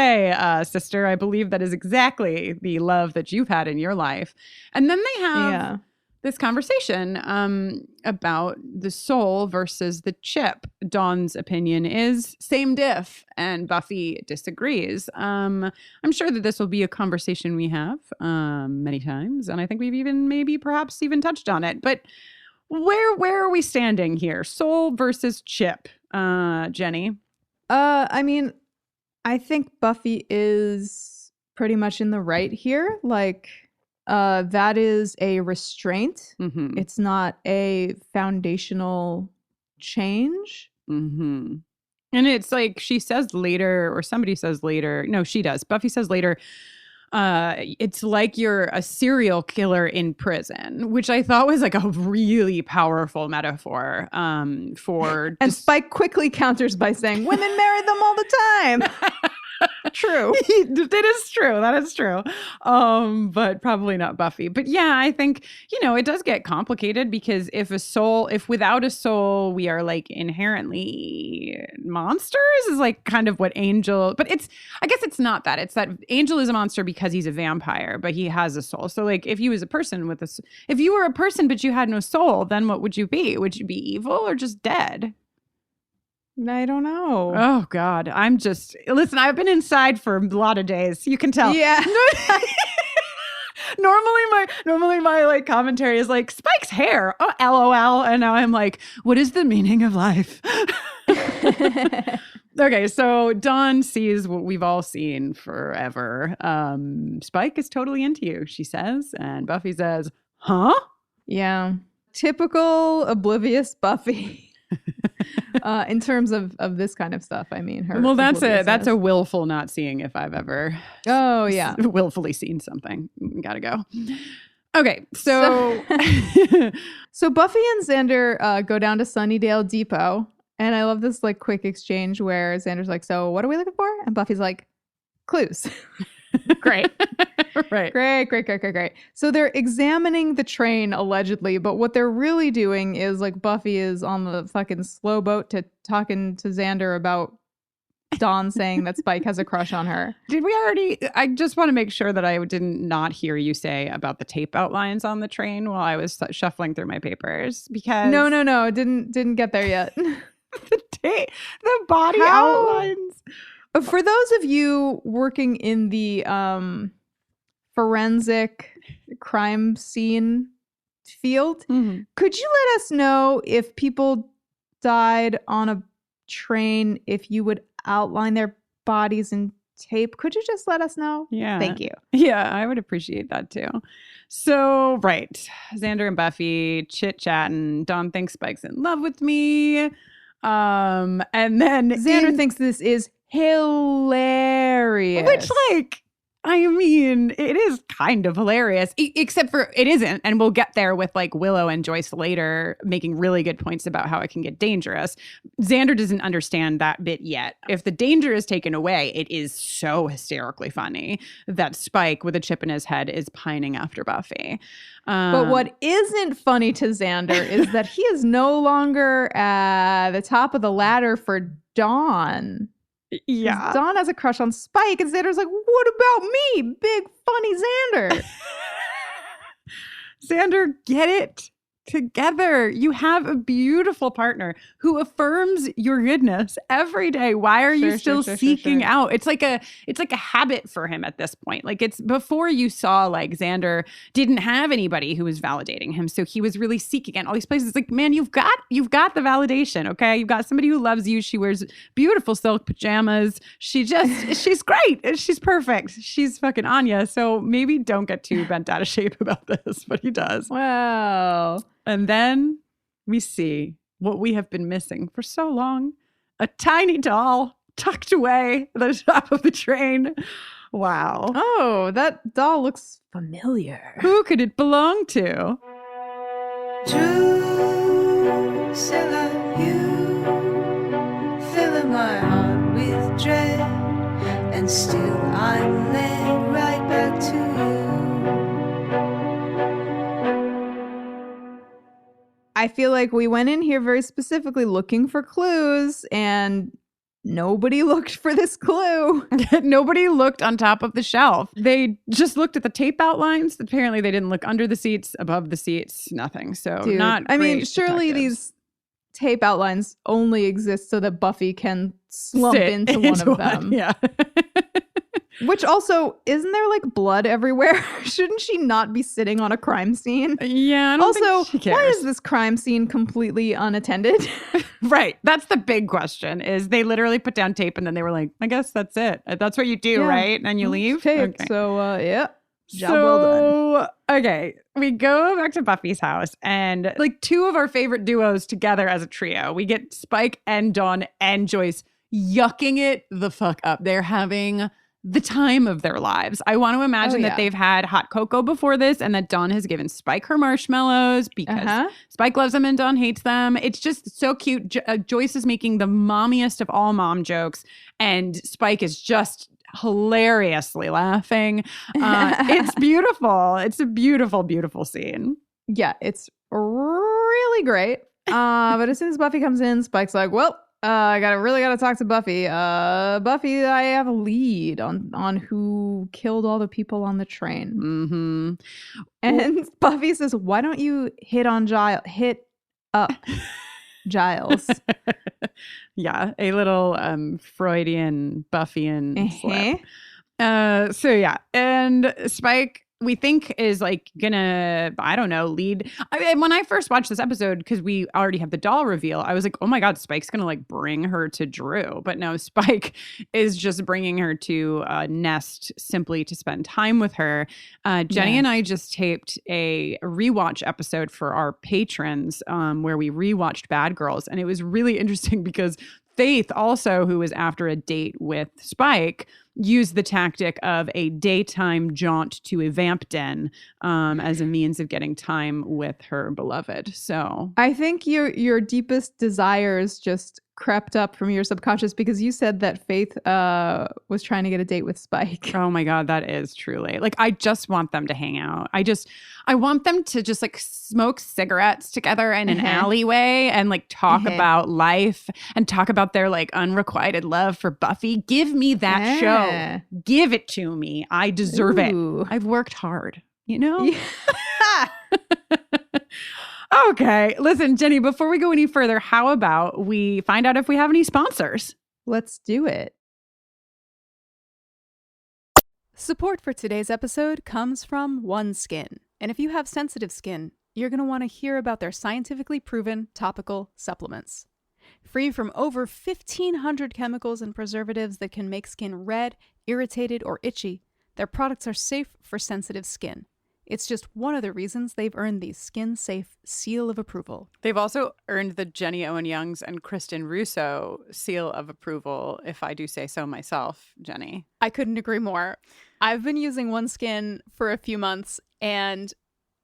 sister. I believe that is exactly the love that you've had in your life. And then they have this conversation about the soul versus the chip. Dawn's opinion is same diff, and Buffy disagrees. I'm sure that this will be a conversation we have many times, and I think we've perhaps even touched on it. But where are we standing here? Soul versus chip, Jenny? I mean, I think Buffy is pretty much in the right here. Like, that is a restraint. Mm-hmm. It's not a foundational change. Mm-hmm. And it's like she says later, or somebody says later. No, she does. Buffy says later, it's like you're a serial killer in prison, which I thought was like a really powerful metaphor for... And Spike quickly counters by saying, women marry them all the time. True. It is true. That is true. But probably not Buffy. But yeah, I think, it does get complicated because if without a soul, we are like inherently monsters is like kind of what Angel, but I guess it's not that. It's that Angel is a monster because he's a vampire, but he has a soul. So like if he was a person if you were a person, but you had no soul, then what would you be? Would you be evil or just dead? I don't know. Oh, God. Listen, I've been inside for a lot of days. You can tell. Yeah. Normally my like commentary is like, Spike's hair. Oh, LOL. And now I'm like, what is the meaning of life? Okay, so Dawn sees what we've all seen forever. Spike is totally into you, she says. And Buffy says, huh? Yeah. Typical oblivious Buffy. In terms of this kind of stuff, I mean, her. Well, that's a willful not seeing if I've ever. Oh yeah, willfully seen something. Gotta go. Okay, so so Buffy and Xander go down to Sunnydale Depot, and I love this like quick exchange where Xander's like, "So what are we looking for?" And Buffy's like, "Clues." Great. Right. Great. So they're examining the train allegedly, but what they're really doing is like Buffy is on the fucking slow boat to talking to Xander about Dawn saying that Spike has a crush on her. Did we already? I just want to make sure that I didn't not hear you say about the tape outlines on the train while I was shuffling through my papers because No, didn't get there yet. the body outlines. For those of you working in the forensic crime scene field. Mhm. Could you let us know if people died on a train, if you would outline their bodies in tape? Could you just let us know? Yeah. Thank you. Yeah, I would appreciate that too. So, right. Xander and Buffy chit-chatting. Dawn thinks Spike's in love with me. And then Xander thinks this is hilarious. Which, like, I mean, it is kind of hilarious, except for it isn't. And we'll get there with like Willow and Joyce later making really good points about how it can get dangerous. Xander doesn't understand that bit yet. If the danger is taken away, it is so hysterically funny that Spike with a chip in his head is pining after Buffy. But what isn't funny to Xander is that he is no longer at the top of the ladder for Dawn. Yeah. Dawn has a crush on Spike, and Xander's like, what about me? Big funny Xander. Xander, get it together. You have a beautiful partner who affirms your goodness every day. Why are you still seeking out? It's like a habit for him at this point. Like, it's before you saw like Xander didn't have anybody who was validating him, so he was really seeking in all these places. Like, man, you've got the validation. Okay, you've got somebody who loves you. She wears beautiful silk pajamas. She's great. She's perfect. She's fucking Anya. So maybe don't get too bent out of shape about this, but he does. Wow. And then we see what we have been missing for so long. A tiny doll tucked away at the top of the train. Wow. Oh, that doll looks familiar. Who could it belong to? Drusilla, you filling my heart with dread, and still I'm led right back to you. I feel like we went in here very specifically looking for clues, and nobody looked for this clue. Nobody looked on top of the shelf. They just looked at the tape outlines. Apparently, they didn't look under the seats, above the seats, nothing. So, Dude, not I mean, great surely detectives. these tape outlines only exist so that Buffy can slump Sit into one of them. Yeah. Which also, isn't there like blood everywhere? Shouldn't she not be sitting on a crime scene? Yeah, I don't think she cares. Why is this crime scene completely unattended? Right. That's the big question, is they literally put down tape and then they were like, I guess that's it. That's what you do, Yeah. right? And you leave? Tape. Okay. So, yeah. Job well done. Okay, we go back to Buffy's house and like two of our favorite duos together as a trio. We get Spike and Dawn and Joyce yucking it the fuck up. They're having the time of their lives. I want to imagine that they've had hot cocoa before this and that Dawn has given Spike her marshmallows because Spike loves them and Dawn hates them. It's just so cute. Joyce is making the mommiest of all mom jokes and Spike is just hilariously laughing. It's beautiful. It's a beautiful, beautiful scene. Yeah, it's really great. But as soon as Buffy comes in, Spike's like, well, I really gotta talk to Buffy. Buffy, I have a lead on who killed all the people on the train. Mm-hmm. And Buffy says, why don't you hit up Giles? Yeah, a little Freudian Buffian slip. So yeah, and Spike, we think, is like gonna, I don't know, lead. I mean, when I first watched this episode, because we already have the doll reveal, I was like, oh my God, Spike's gonna like bring her to Drew. But no, Spike is just bringing her to Nest simply to spend time with her. Jenny and I just taped a rewatch episode for our patrons where we rewatched Bad Girls. And it was really interesting because Faith also, who was after a date with Spike, used the tactic of a daytime jaunt to a vamp den as a means of getting time with her beloved. So I think your deepest desires just crept up from your subconscious because you said that Faith was trying to get a date with Spike. Oh my God, that is truly, like, I just want them to hang out. I want them to just like smoke cigarettes together in an alleyway and like talk about life and talk about their like unrequited love for Buffy. Give me that show. Give it to me. I deserve it. I've worked hard, you know? Yeah. Okay. Listen, Jenny, before we go any further, how about we find out if we have any sponsors? Let's do it. Support for today's episode comes from OneSkin. And if you have sensitive skin, you're going to want to hear about their scientifically proven topical supplements. Free from over 1,500 chemicals and preservatives that can make skin red, irritated, or itchy, their products are safe for sensitive skin. It's just one of the reasons they've earned the Skin Safe seal of approval. They've also earned the Jenny Owen Young's and Kristin Russo seal of approval, if I do say so myself, Jenny. I couldn't agree more. I've been using OneSkin for a few months, and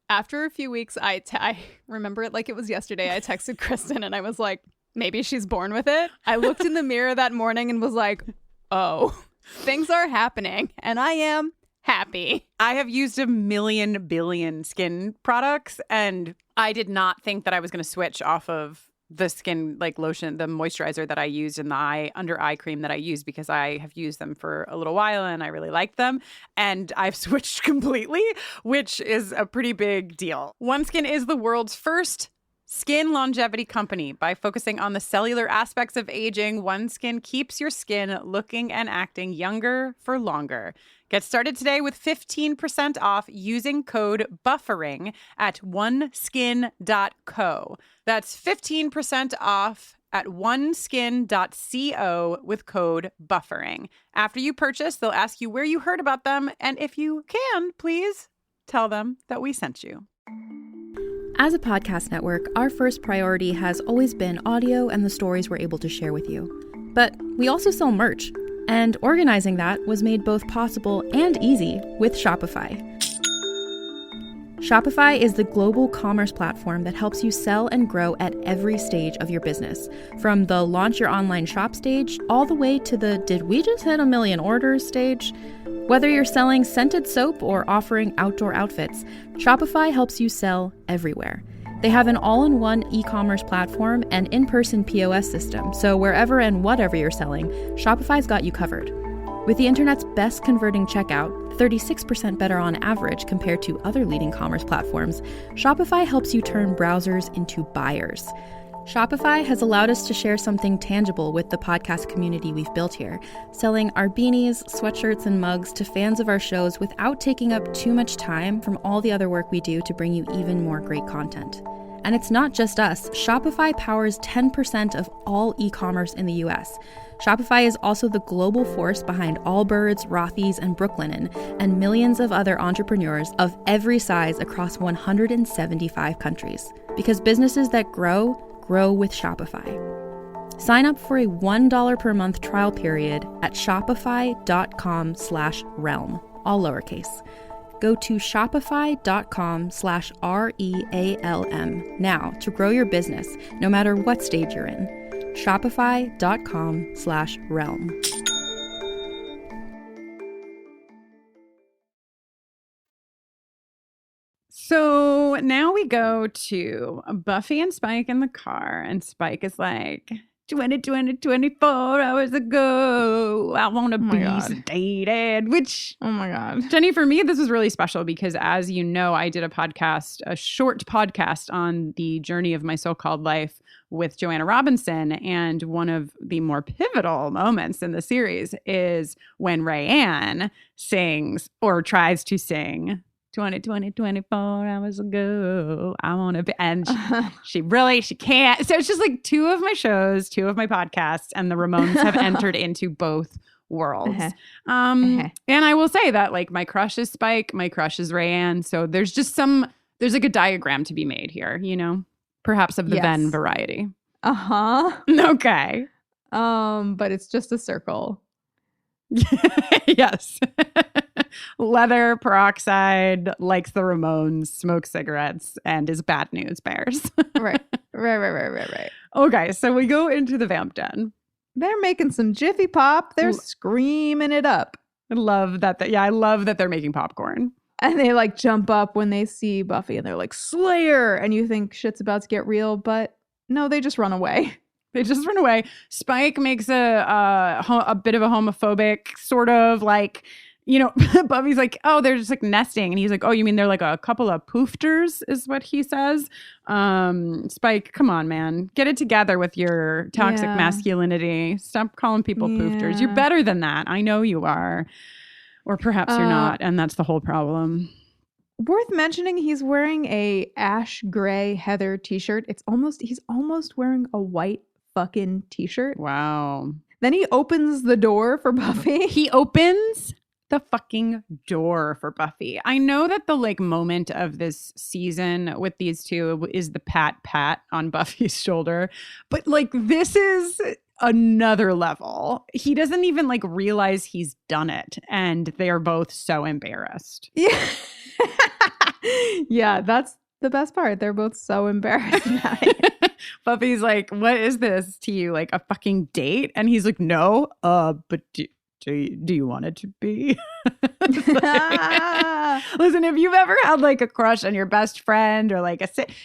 after a few weeks, I remember it like it was yesterday. I texted Kristin and I was like, maybe she's born with it. I looked in the mirror that morning and was like, oh, things are happening, and I am happy. I have used a million billion skin products, and I did not think that I was going to switch off of the skin like lotion, the moisturizer that I used, and the under eye cream that I use, because I have used them for a little while and I really like them. And I've switched completely, which is a pretty big deal. OneSkin is the world's first skin longevity company. By focusing on the cellular aspects of aging, OneSkin keeps your skin looking and acting younger for longer. Get started today with 15% off using code BUFFERING at oneskin.co. That's 15% off at oneskin.co with code BUFFERING. After you purchase, they'll ask you where you heard about them, and if you can, please tell them that we sent you. As a podcast network, our first priority has always been audio and the stories we're able to share with you. But we also sell merch, and organizing that was made both possible and easy with Shopify. Shopify is the global commerce platform that helps you sell and grow at every stage of your business, from the launch your online shop stage all the way to the did we just hit 1 million orders stage. Whether you're selling scented soap or offering outdoor outfits, Shopify helps you sell everywhere. They have an all-in-one e-commerce platform and in-person POS system, so wherever and whatever you're selling, Shopify's got you covered. With the internet's best converting checkout, 36% better on average compared to other leading commerce platforms, Shopify helps you turn browsers into buyers. Shopify has allowed us to share something tangible with the podcast community we've built here, selling our beanies, sweatshirts, and mugs to fans of our shows without taking up too much time from all the other work we do to bring you even more great content. And it's not just us. Shopify powers 10% of all e-commerce in the US. Shopify is also the global force behind Allbirds, Rothy's, and Brooklinen, and millions of other entrepreneurs of every size across 175 countries. Because businesses that grow with Shopify. Sign up for a $1 per month trial period at shopify.com/realm, all lowercase. Go to shopify.com/REALM now to grow your business, no matter what stage you're in. Shopify.com/realm. So now we go to Buffy and Spike in the car, and Spike is like, 24 hours ago, I want to be sedated, which, Oh my God. Jenny, for me, this was really special because, as you know, I did a short podcast on the journey of my so-called life with Joanna Robinson. And one of the more pivotal moments in the series is when Rayanne sings or tries to sing 24 hours ago, I want to be, and she can't. So it's just like two of my shows, two of my podcasts, and the Ramones have entered into both worlds. And I will say that, like, my crush is Spike, my crush is Rayanne. So there's like a diagram to be made here, you know, perhaps of the Venn variety. Okay. But it's just a circle. Yes. Leather, peroxide, likes the Ramones, smokes cigarettes, and is bad news bears. Right. Okay, so we go into the vamp den. They're making some Jiffy Pop. They're screaming it up. I love that. I love that they're making popcorn. And they like jump up when they see Buffy and they're like, Slayer! And you think shit's about to get real, but no, they just run away. They just run away. Spike makes a bit of a homophobic sort of like, you know, Buffy's like, oh, they're just like nesting. And he's like, oh, you mean they're like a couple of poofters is what he says. Spike, come on, man. Get it together with your toxic masculinity. Stop calling people poofters. You're better than that. I know you are. Or perhaps you're not, and that's the whole problem. Worth mentioning, he's wearing a ash gray heather t-shirt. He's almost wearing a white fucking t-shirt. Wow. Then he opens the door for Buffy. He opens the fucking door for Buffy. I know that the like moment of this season with these two is the pat on Buffy's shoulder, but like this is another level. He doesn't even like realize he's done it, and they are both so embarrassed. Yeah. Yeah, that's the best part. They're both so embarrassed about it. Buffy's like, what is this to you? Like a fucking date? And he's like, no, but do you want it to be? Listen, if you've ever had like a crush on your best friend or like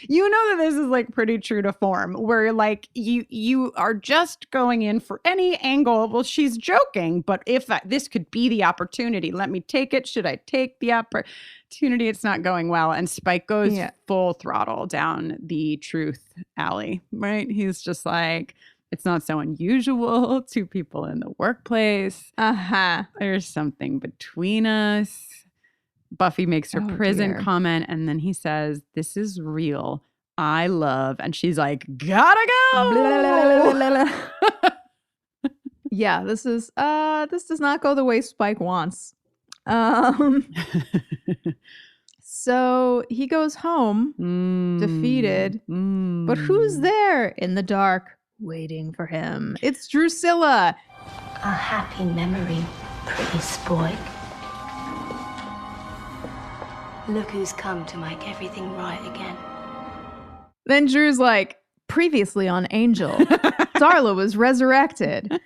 you know that this is like pretty true to form, where like you are just going in for any angle. Well, she's joking, but if this could be the opportunity, let me take it. Should I take the opportunity? It's not going well. And Spike goes full throttle down the truth alley, right? He's just like, it's not so unusual. Two people in the workplace. There's something between us. Buffy makes her prison comment, and then he says, this is real. I love. And she's like, gotta go. Yeah, this does not go the way Spike wants. So he goes home defeated. But who's there in the dark waiting for him? It's Drusilla. A happy memory, pretty Spike. Look who's come to make everything right again. Then Drew's like, previously on Angel, Darla was resurrected.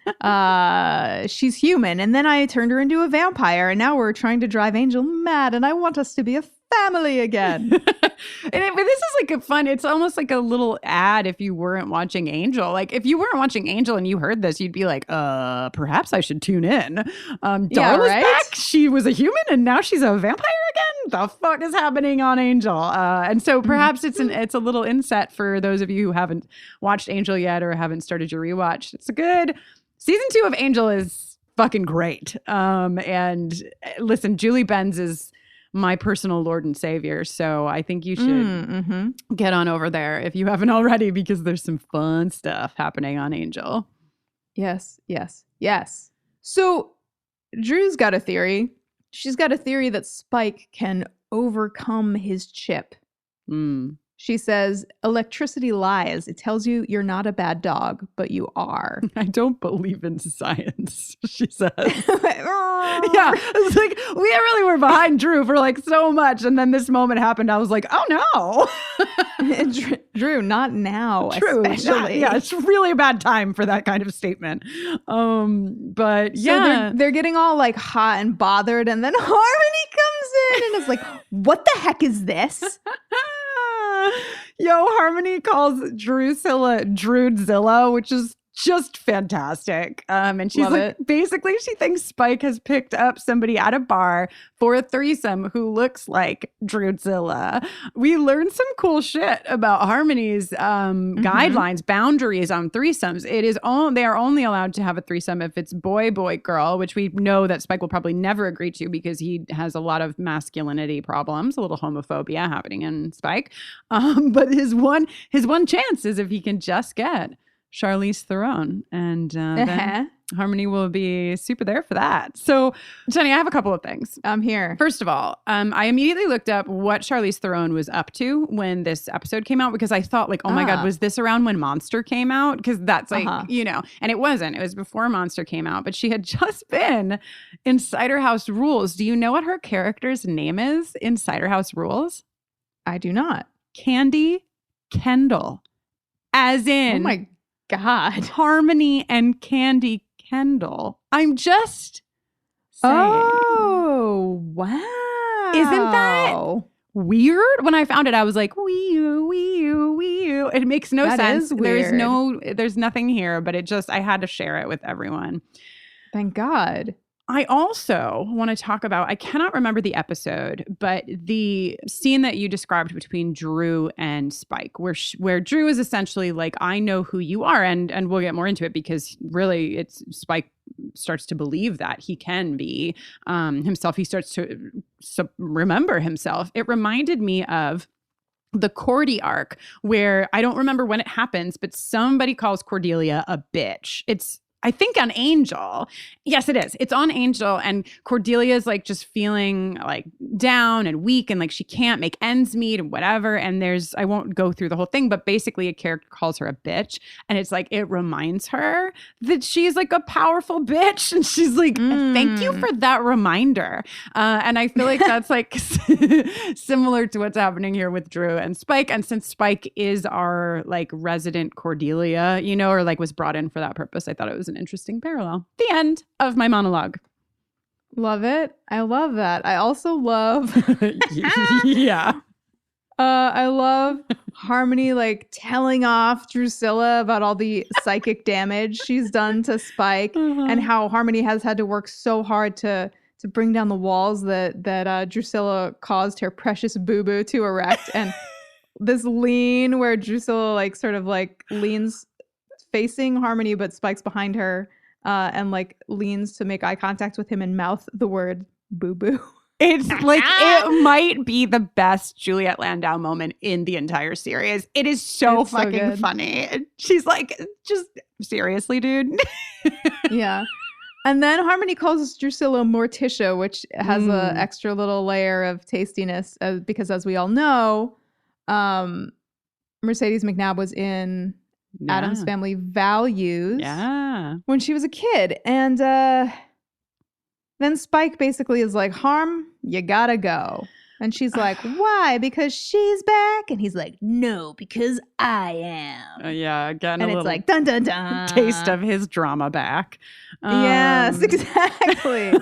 She's human, and then I turned her into a vampire, and now we're trying to drive Angel mad, and I want us to be a family again. But this is like a fun, it's almost like a little ad if you weren't watching Angel. Like if you weren't watching Angel and you heard this, you'd be like, perhaps I should tune in. Darla's back. She was a human and now she's a vampire again. The fuck is happening on Angel? And so perhaps it's a little inset for those of you who haven't watched Angel yet or haven't started your rewatch. It's a good season 2 of Angel is fucking great. And listen, Julie Benz is my personal Lord and Savior. So I think you should get on over there if you haven't already, because there's some fun stuff happening on Angel. Yes. So Drew's got a theory. She's got a theory that Spike can overcome his chip. She says, electricity lies. It tells you you're not a bad dog, but you are. I don't believe in science, she says. Yeah, it's like, we really were behind Drew for like so much. And then this moment happened. I was like, oh no. Drew, not now, True. especially. Yeah, it's really a bad time for that kind of statement. But yeah. So they're getting all like hot and bothered. And then Harmony comes in and is like, what the heck is this? Yo, Harmony calls Drewzilla, which is just fantastic. And she's basically, she thinks Spike has picked up somebody at a bar for a threesome who looks like Drewzilla. We learned some cool shit about Harmony's guidelines, boundaries on threesomes. They are only allowed to have a threesome if it's boy, girl, which we know that Spike will probably never agree to because he has a lot of masculinity problems, a little homophobia happening in Spike. But his one chance is if he can just get Charlize Theron, and then Harmony will be super there for that. So, Jenny, I have a couple of things. I'm here. First of all, I immediately looked up what Charlize Theron was up to when this episode came out, because I thought like, oh my God, was this around when Monster came out? Because that's like, and it wasn't. It was before Monster came out, but she had just been in Cider House Rules. Do you know what her character's name is in Cider House Rules? I do not. Candy Kendall. As in... Oh my God. Harmony and Candy Kendall. I'm just saying. Oh, wow. Isn't that weird? When I found it, I was like, wee-oo. It makes no sense. That is weird. There's nothing here, but I had to share it with everyone. Thank God. I also want to talk about, I cannot remember the episode, but the scene that you described between Drew and Spike, where Drew is essentially like, I know who you are. And we'll get more into it because really it's Spike starts to believe that he can be himself. He starts to remember himself. It reminded me of the Cordy arc where I don't remember when it happens, but somebody calls Cordelia a bitch. It's, I think, on Angel. Yes, it is. It's on Angel. And Cordelia's like just feeling like down and weak and like she can't make ends meet and whatever. And I won't go through the whole thing, but basically a character calls her a bitch. And it's like, it reminds her that she's like a powerful bitch. And she's like, thank you for that reminder. And I feel like that's like similar to what's happening here with Drew and Spike. And since Spike is our like resident Cordelia, you know, or like was brought in for that purpose, I thought it was an interesting parallel. The end of my monologue. Love it. I love that. I also love yeah. I love Harmony like telling off Drusilla about all the psychic damage she's done to Spike and how Harmony has had to work so hard to bring down the walls that Drusilla caused her precious boo-boo to erect. And this lean where Drusilla like sort of like leans facing Harmony, but Spike's behind her and like leans to make eye contact with him and mouth the word boo-boo. It's like, it might be the best Juliet Landau moment in the entire series. It is so fucking funny. She's like, just seriously, dude. Yeah. And then Harmony calls Drusilla Morticia, which has an extra little layer of tastiness because as we all know, Mercedes McNabb was in Addams Family Values when she was a kid. And then Spike basically is like, Harm, you gotta go. And she's like, why? Because she's back? And he's like, no, because I am. Yeah, again, and it's like, dun, dun, dun. Taste of his drama back. Yes, exactly.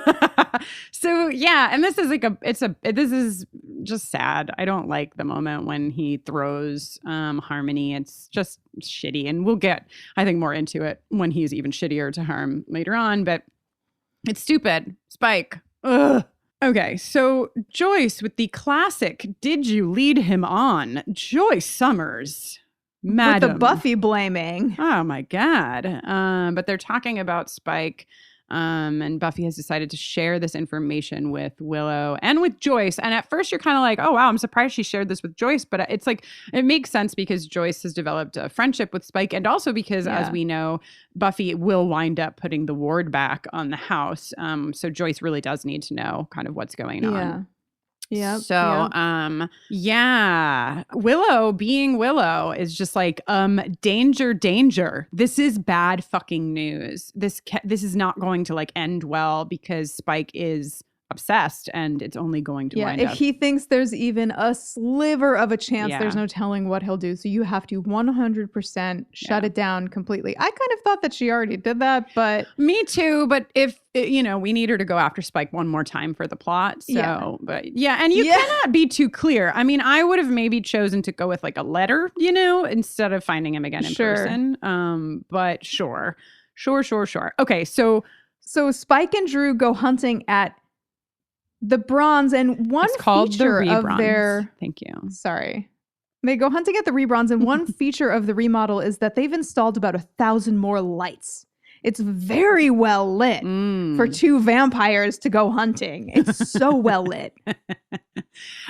So, yeah, and this is like this is just sad. I don't like the moment when he throws Harmony. It's just shitty. And we'll get, I think, more into it when he's even shittier to Harm later on. But it's stupid. Spike. Ugh. Okay, so Joyce with the classic "Did you lead him on?" Joyce Summers, madam. With the Buffy blaming. Oh my God. But they're talking about Spike. And Buffy has decided to share this information with Willow and with Joyce. And at first you're kind of like, oh, wow, I'm surprised she shared this with Joyce. But it's like, it makes sense because Joyce has developed a friendship with Spike. And also because, as we know, Buffy will wind up putting the ward back on the house. So Joyce really does need to know kind of what's going on. Yeah. Yeah. So, Willow being Willow is just like, danger, danger. This is bad fucking news. This is not going to like end well because Spike is obsessed and it's only going to wind if up. He thinks there's even a sliver of a chance, there's no telling what he'll do. So you have to 100% shut it down completely. I kind of thought that she already did that, but me too. But if we need her to go after Spike one more time for the plot. So, but and you cannot be too clear. I mean, I would have maybe chosen to go with like a letter, instead of finding him again in person. But sure. Okay, so Spike and Drew go hunting at the Bronze, and one feature of their... Thank you. Sorry. They go hunting at the Rebronze, and one feature of the remodel is that they've installed about 1,000 more lights. It's very well lit for two vampires to go hunting. It's so well lit.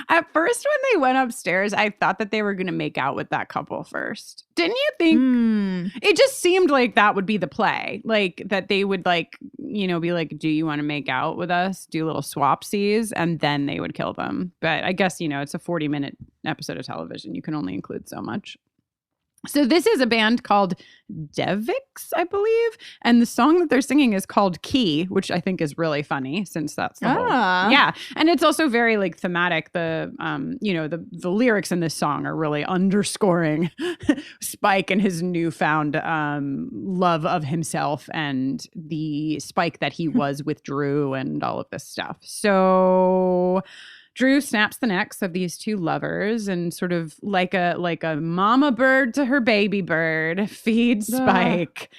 At first, when they went upstairs, I thought that they were going to make out with that couple first. Didn't you think? It just seemed like that would be the play. Like that they would like, be like, do you want to make out with us? Do little swapsies. And then they would kill them. But I guess, it's a 40-minute episode of television. You can only include so much. So this is a band called Devix, I believe. And the song that they're singing is called Key, which I think is really funny since that's the whole. Yeah. And it's also very like thematic. The lyrics in this song are really underscoring Spike and his newfound love of himself and the Spike that he was with Drew and all of this stuff. So Drew snaps the necks of these two lovers and sort of like a mama bird to her baby bird feeds Spike.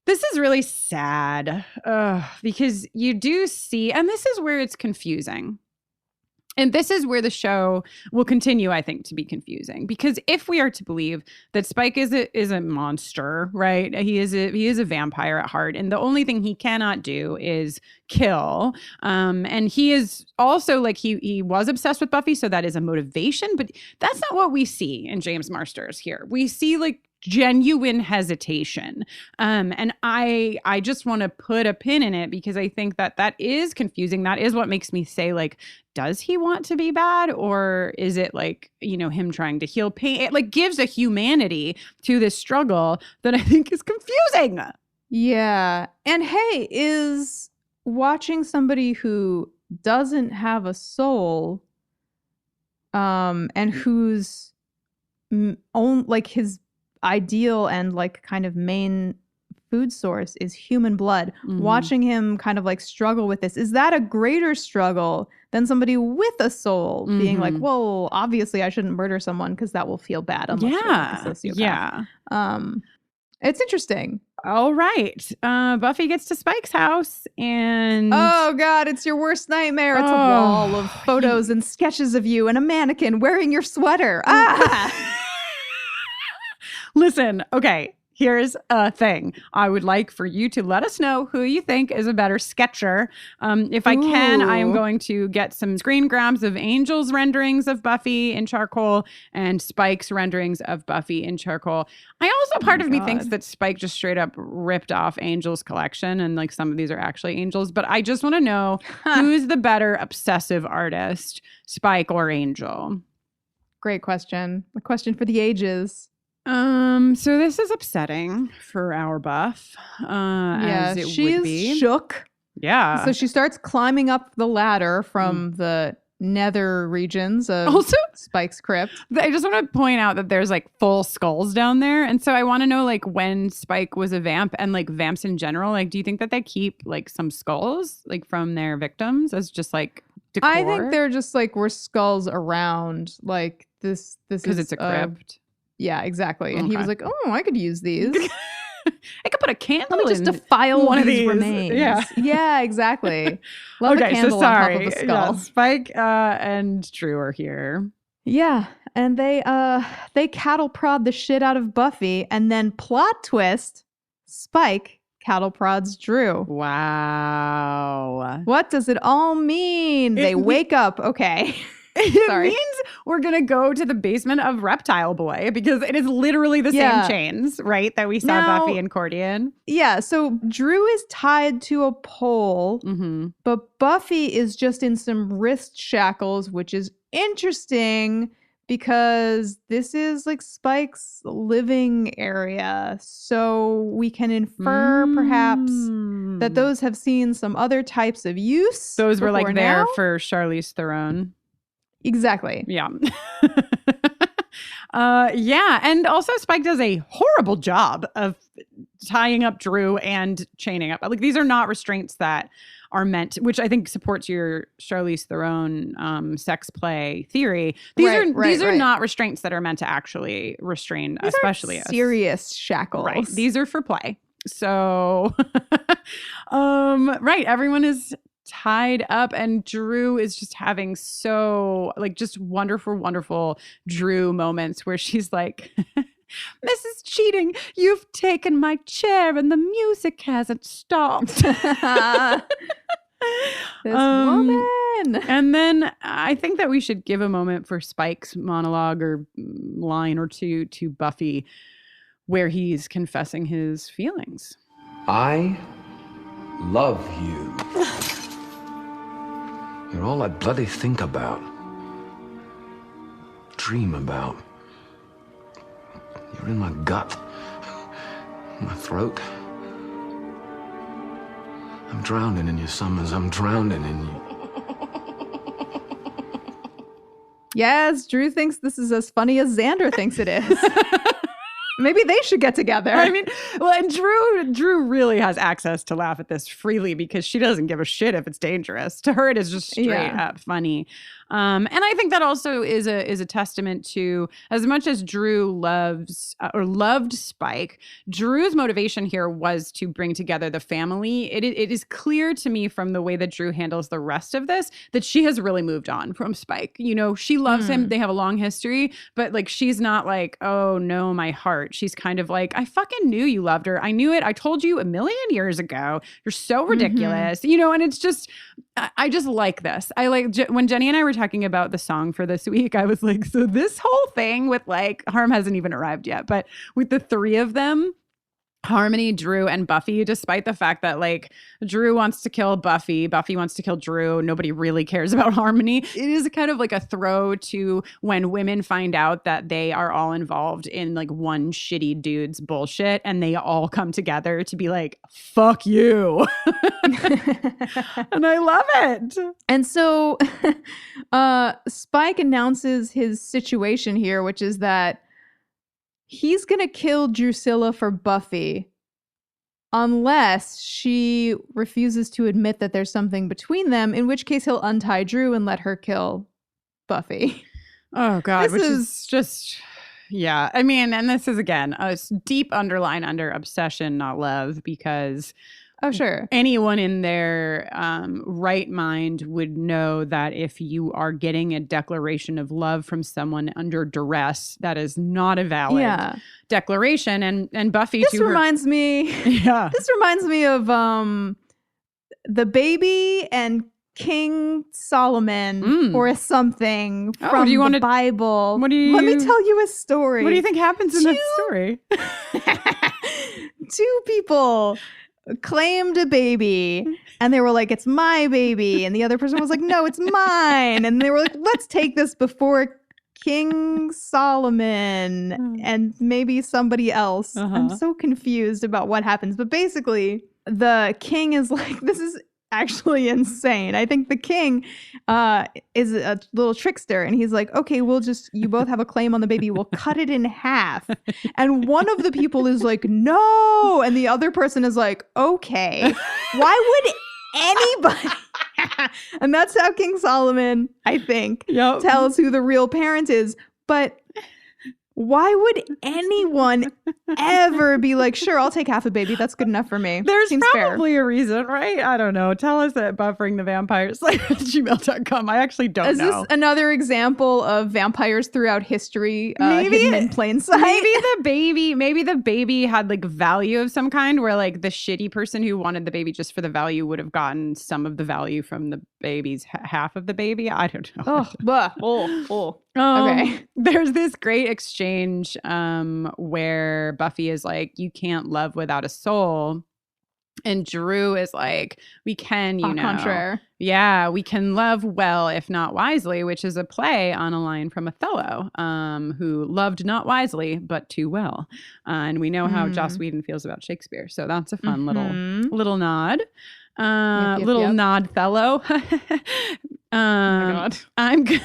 This is really sad because you do see, and this is where it's confusing. And this is where the show will continue, I think, to be confusing, because if we are to believe that Spike is a monster, right? He is a vampire at heart, and the only thing he cannot do is kill. And he is also like he was obsessed with Buffy, so that is a motivation. But that's not what we see in James Marsters here. We see like genuine hesitation. And I just want to put a pin in it because I think that is confusing. That is what makes me say, like, does he want to be bad, or is it like, him trying to heal pain? It like gives a humanity to this struggle that I think is confusing. Yeah. And hey, is watching somebody who doesn't have a soul, and whose own, like, his ideal and like kind of main food source is human blood, watching him kind of like struggle with this, is that a greater struggle than somebody with a soul being like, well, obviously I shouldn't murder someone because that will feel bad unless you're like a sociopath. Yeah. It's interesting. All right. Buffy gets to Spike's house and... Oh, God, it's your worst nightmare. It's a wall of photos and sketches of you and a mannequin wearing your sweater. Listen, okay, here's a thing. I would like for you to let us know who you think is a better sketcher. If I can, I am going to get some screen grabs of Angel's renderings of Buffy in charcoal and Spike's renderings of Buffy in charcoal. Part of me thinks that Spike just straight up ripped off Angel's collection, and like some of these are actually Angel's, but I just want to know who's the better obsessive artist, Spike or Angel? Great question. A question for the ages. So this is upsetting for our Buff. As it she would be. Is shook. Yeah. So she starts climbing up the ladder from the nether regions of also Spike's crypt. I just want to point out that there's like full skulls down there, and so I want to know, like, when Spike was a vamp and like vamps in general, like, do you think that they keep like some skulls like from their victims as just like decor? I think they're just like, we're skulls around like this because it's a crypt. Yeah, exactly. And he was like, oh, I could use these. I could put a candle Let me just defile one of these these remains. Yeah, exactly. Love a candle on top of the skull. Yeah, Spike and Drew are here. Yeah, and they cattle prod the shit out of Buffy, and then plot twist, Spike cattle prods Drew. Wow. What does it all mean? They wake up. Okay. It means we're going to go to the basement of Reptile Boy, because it is literally the same chains, right, that we saw Buffy and Cordy in. Yeah, so Drew is tied to a pole, but Buffy is just in some wrist shackles, which is interesting because this is like Spike's living area. So we can infer perhaps that those have seen some other types of use. Those were like there for Charlize Theron. Exactly. Yeah. Yeah. And also Spike does a horrible job of tying up Drew and chaining up. Like, these are not restraints that are meant, which I think supports your Charlize Theron sex play theory. These are not restraints that are meant to actually restrain, these especially serious shackles. Right. These are for play. So, right. Everyone is tied up, and Drew is just having just wonderful Drew moments where she's like, this is cheating. You've taken my chair and the music hasn't stopped. This woman. And then I think that we should give a moment for Spike's monologue or line or two to Buffy, where he's confessing his feelings. I love you. You're all I bloody think about, dream about. You're in my gut, my throat. I'm drowning in your summers. I'm drowning in you. Yes, Drew thinks this is as funny as Xander thinks it is. Maybe they should get together. I mean, well, and Drew really has access to laugh at this freely because she doesn't give a shit if it's dangerous. To her, it is just straight up funny. And I think that also is a testament to, as much as Drew loves or loved Spike, Drew's motivation here was to bring together the family. It is clear to me from the way that Drew handles the rest of this that she has really moved on from Spike. You know, she loves him. They have a long history, but like she's not like, oh no, my heart. She's kind of like, I fucking knew you loved her. I knew it. I told you a million years ago. You're so ridiculous. You know, and it's just, I just like this. I like when Jenny and I were talking about the song for this week, I was like, so this whole thing with like, Harm hasn't even arrived yet, but with the three of them, Harmony, Drew, and Buffy, despite the fact that like Drew wants to kill Buffy, Buffy wants to kill Drew, nobody really cares about Harmony. It is kind of like a throw to when women find out that they are all involved in like one shitty dude's bullshit and they all come together to be like, fuck you. And I love it. And so Spike announces his situation here, which is that he's going to kill Drusilla for Buffy unless she refuses to admit that there's something between them, in which case he'll untie Drew and let her kill Buffy. Oh, God, which is just, yeah. I mean, and this is, again, a deep underline under obsession, not love, because anyone in their right mind would know that if you are getting a declaration of love from someone under duress, that is not a valid declaration. And Buffy, this reminds me of the baby and King Solomon or something from the Bible. Let me tell you a story. What do you think happens in that story? Two people claimed a baby and they were like, it's my baby, and the other person was like, no, it's mine, and they were like, let's take this before King Solomon and maybe somebody else. I'm so confused about what happens, but basically the king is like, this is actually insane. I think the king is a little trickster, and he's like, okay, you both have a claim on the baby, we'll cut it in half. And one of the people is like, no, and the other person is like, okay. Why would anybody and that's how King Solomon, I think, tells who the real parent is. But why would anyone ever be like, sure, I'll take half a baby. That's good enough for me. There's Seems probably fair. a reason, right? I don't know. Tell us at bufferingthevampires@gmail.com. I actually don't know. Is this another example of vampires throughout history hidden in plain sight? Maybe the baby had like value of some kind, where like the shitty person who wanted the baby just for the value would have gotten some of the value from the baby's half of the baby. I don't know. Okay. There's this great exchange where Buffy is like, you can't love without a soul. And Drew is like, we can, you know. Contraire. Yeah, we can love well, if not wisely, which is a play on a line from Othello, who loved not wisely, but too well. And we know how Joss Whedon feels about Shakespeare. So that's a fun little nod. Nod fellow. Oh my God. I'm good.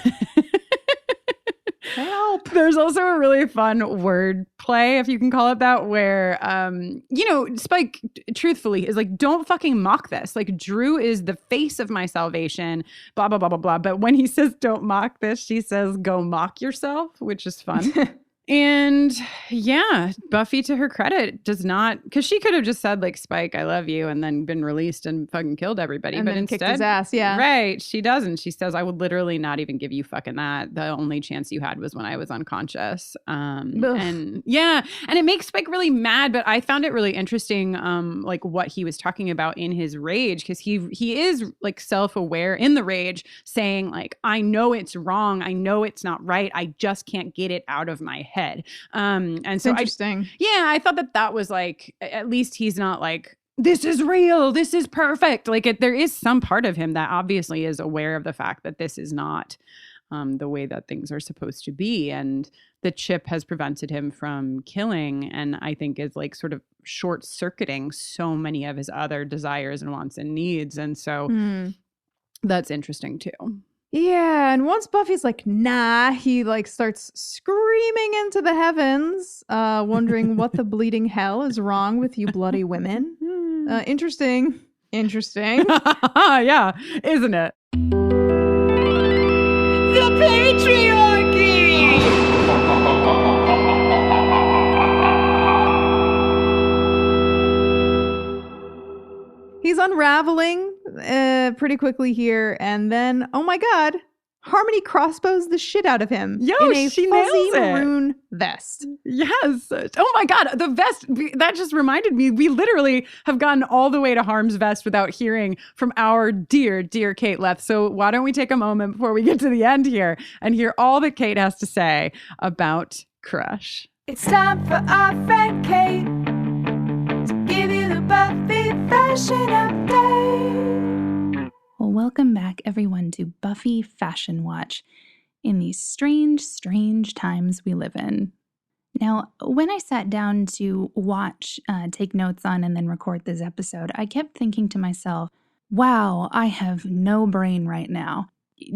Help. There's also a really fun word play, if you can call it that, where, Spike, truthfully, is like, don't fucking mock this. Like, Drew is the face of my salvation, blah, blah, blah, blah, blah. But when he says, don't mock this, she says, go mock yourself, which is fun. And yeah, Buffy, to her credit, does not, because she could have just said like, Spike, I love you, and then been released and fucking killed everybody. And but then instead, kicked his ass, yeah. Right. She doesn't. She says, I would literally not even give you fucking that. The only chance you had was when I was unconscious. And it makes Spike really mad, but I found it really interesting, like what he was talking about in his rage, because he is like self-aware in the rage, saying like, I know it's wrong. I know it's not right. I just can't get it out of my head. And so interesting. I thought that was like, at least he's not like, this is real, this is perfect. Like there is some part of him that obviously is aware of the fact that this is not the way that things are supposed to be. And the chip has prevented him from killing, and I think is like sort of short circuiting so many of his other desires and wants and needs. And so that's interesting too. Yeah, and once Buffy's like, nah, he like starts screaming into the heavens, wondering what the bleeding hell is wrong with you bloody women. Interesting. Yeah, isn't it? Patriarchy! He's unraveling pretty quickly here, and then, oh my god, Harmony crossbows the shit out of him Yo, in a she fuzzy nails it. maroon vest. Yes. Oh my God. The vest, that just reminded me, we literally have gotten all the way to Harm's vest without hearing from our dear, dear Kate Leth. So why don't we take a moment before we get to the end here and hear all that Kate has to say about Crush. It's time for our friend Kate to give you the Buffy fashion update. Well, welcome back, everyone, to Buffy Fashion Watch in these strange, strange times we live in. Now, when I sat down to watch, take notes on, and then record this episode, I kept thinking to myself, wow, I have no brain right now.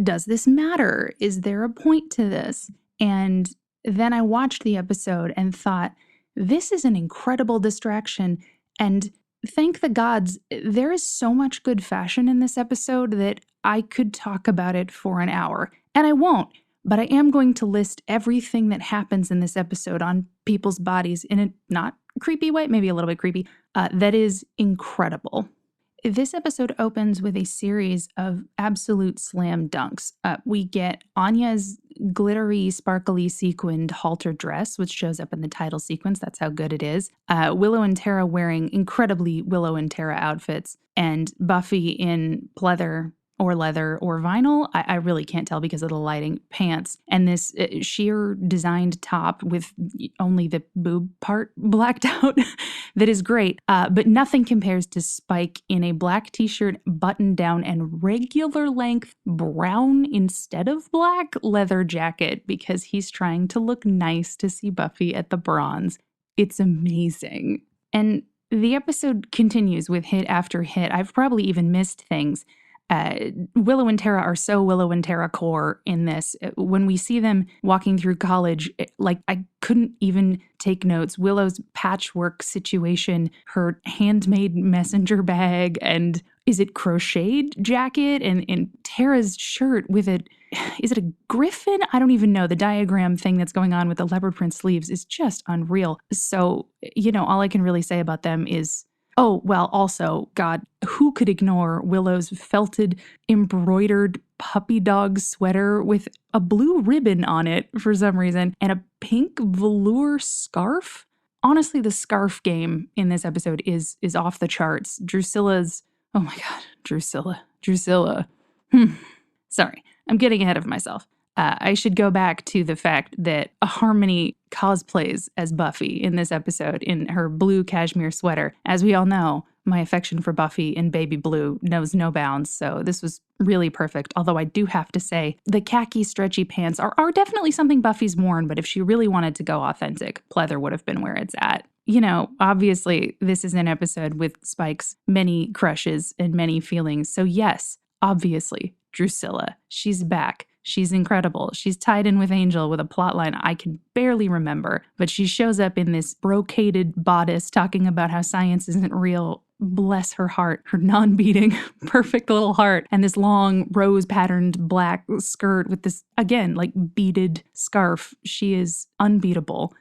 Does this matter? Is there a point to this? And then I watched the episode and thought, this is an incredible distraction, and thank the gods, there is so much good fashion in this episode that I could talk about it for an hour. And I won't, but I am going to list everything that happens in this episode on people's bodies in a not creepy way, maybe a little bit creepy, that is incredible. This episode opens with a series of absolute slam dunks. We get Anya's glittery, sparkly, sequined halter dress, which shows up in the title sequence. That's how good it is. Willow and Tara wearing incredibly Willow and Tara outfits, and Buffy in pleather or leather or vinyl. I really can't tell because of the lighting. Pants and this sheer designed top with only the boob part blacked out that is great. But nothing compares to Spike in a black t-shirt, button down, and regular length brown instead of black leather jacket because he's trying to look nice to see Buffy at the bronze. It's amazing. And the episode continues with hit after hit. I've probably even missed things. Willow and Tara are so Willow and Tara core in this. When we see them walking through college, I couldn't even take notes. Willow's patchwork situation, her handmade messenger bag, and is it crocheted jacket? And Tara's shirt with is it a griffin? I don't even know. The diagram thing that's going on with the leopard print sleeves is just unreal. So, all I can really say about them is, oh, well, also, God, who could ignore Willow's felted, embroidered puppy dog sweater with a blue ribbon on it for some reason and a pink velour scarf? Honestly, the scarf game in this episode is off the charts. Drusilla's, oh my God, Drusilla. Sorry, I'm getting ahead of myself. I should go back to the fact that Harmony cosplays as Buffy in this episode in her blue cashmere sweater. As we all know, my affection for Buffy in baby blue knows no bounds, so this was really perfect. Although I do have to say, the khaki stretchy pants are definitely something Buffy's worn, but if she really wanted to go authentic, pleather would have been where it's at. Obviously, this is an episode with Spike's many crushes and many feelings, so yes, obviously, Drusilla, she's back. She's incredible. She's tied in with Angel with a plotline I can barely remember, but she shows up in this brocaded bodice talking about how science isn't real. Bless her heart, her non-beating, perfect little heart, and this long rose-patterned black skirt with this, again, beaded scarf. She is unbeatable.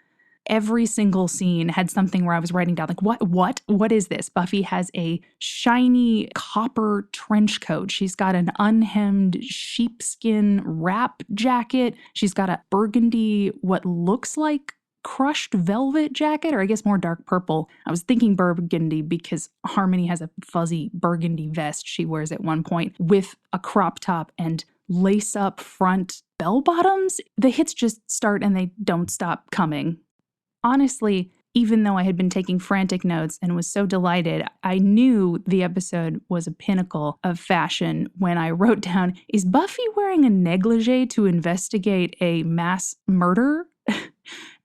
Every single scene had something where I was writing down, what is this? Buffy has a shiny copper trench coat. She's got an unhemmed sheepskin wrap jacket. She's got a burgundy, what looks like crushed velvet jacket, or I guess more dark purple. I was thinking burgundy because Harmony has a fuzzy burgundy vest she wears at one point with a crop top and lace-up front bell bottoms. The hits just start and they don't stop coming. Honestly, even though I had been taking frantic notes and was so delighted, I knew the episode was a pinnacle of fashion when I wrote down, is Buffy wearing a negligee to investigate a mass murder?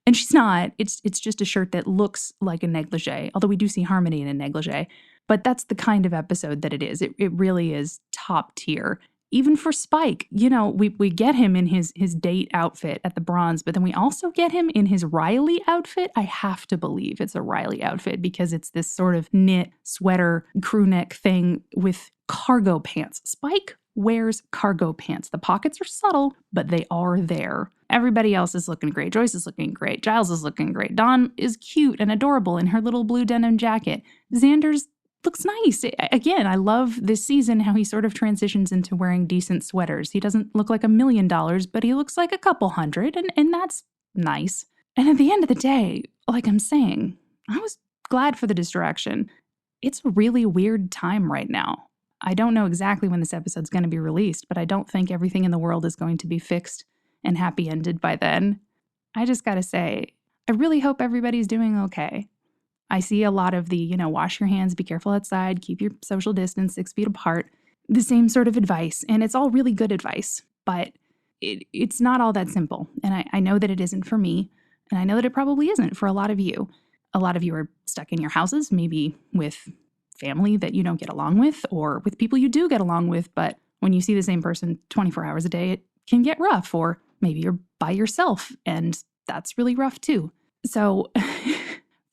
And she's not. It's just a shirt that looks like a negligee, although we do see Harmony in a negligee. But that's the kind of episode that it is. It really is top tier. Even for Spike, we get him in his date outfit at the bronze, but then we also get him in his Riley outfit. I have to believe it's a Riley outfit because it's this sort of knit sweater crew neck thing with cargo pants. Spike wears cargo pants. The pockets are subtle, but they are there. Everybody else is looking great. Joyce is looking great. Giles is looking great. Dawn is cute and adorable in her little blue denim jacket. Xander's looks nice. Again, I love this season how he sort of transitions into wearing decent sweaters. He doesn't look like $1 million, but he looks like a couple hundred, and that's nice. And at the end of the day, like I'm saying, I was glad for the distraction. It's a really weird time right now. I don't know exactly when this episode's going to be released, but I don't think everything in the world is going to be fixed and happy-ended by then. I just gotta say, I really hope everybody's doing okay. I see a lot of the, wash your hands, be careful outside, keep your social distance 6 feet apart, the same sort of advice, and it's all really good advice, but it's not all that simple, and I know that it isn't for me, and I know that it probably isn't for a lot of you. A lot of you are stuck in your houses, maybe with family that you don't get along with, or with people you do get along with, but when you see the same person 24 hours a day, it can get rough, or maybe you're by yourself, and that's really rough too. So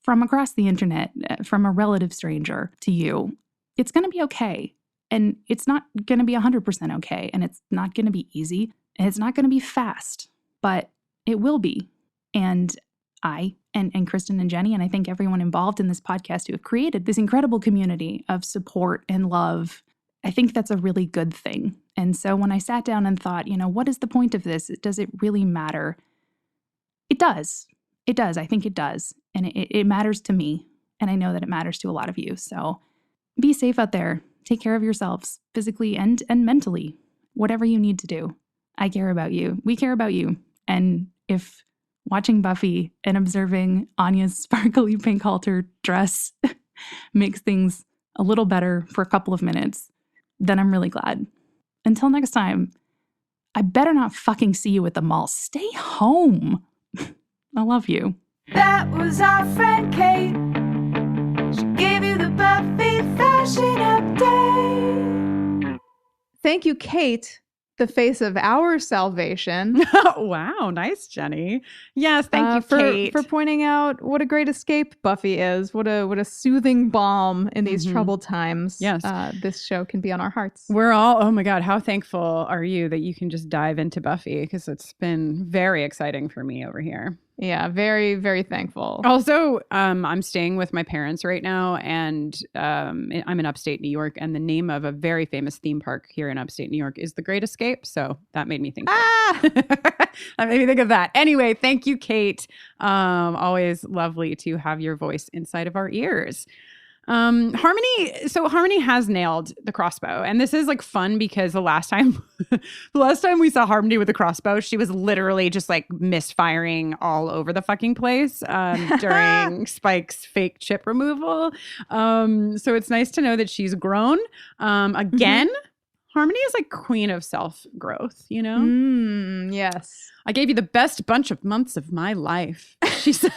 from across the internet, from a relative stranger to you, it's going to be okay. And it's not going to be 100% okay, and it's not going to be easy, and it's not going to be fast, but it will be. And I and Kristin and Jenny, and I think everyone involved in this podcast who have created this incredible community of support and love, I think that's a really good thing. And so when I sat down and thought, what is the point of this? Does it really matter? It does. It does. I think it does. And it matters to me. And I know that it matters to a lot of you. So be safe out there. Take care of yourselves physically and mentally. Whatever you need to do. I care about you. We care about you. And if watching Buffy and observing Anya's sparkly pink halter dress makes things a little better for a couple of minutes, then I'm really glad. Until next time, I better not fucking see you at the mall. Stay home. I love you. That was our friend Kate. She gave you the Buffy fashion update. Thank you, Kate, the face of our salvation. Wow, nice, Jenny. Yes, thank you, Kate, for pointing out what a great escape Buffy is. What a soothing balm in these troubled times. Yes, this show can be on our hearts. We're all, oh my God, how thankful are you that you can just dive into Buffy, because it's been very exciting for me over here. Yeah, very, very thankful. Also, I'm staying with my parents right now, and I'm in upstate New York, and the name of a very famous theme park here in upstate New York is The Great Escape. So that made me think. That made me think of that. Anyway, thank you, Kate. Always lovely to have your voice inside of our ears. Harmony has nailed the crossbow, and this is like fun because the last time we saw Harmony with the crossbow, she was literally just like misfiring all over the fucking place during Spike's fake chip removal. So it's nice to know that she's grown. Again, Harmony is like queen of self-growth, Yes. I gave you the best bunch of months of my life, she says.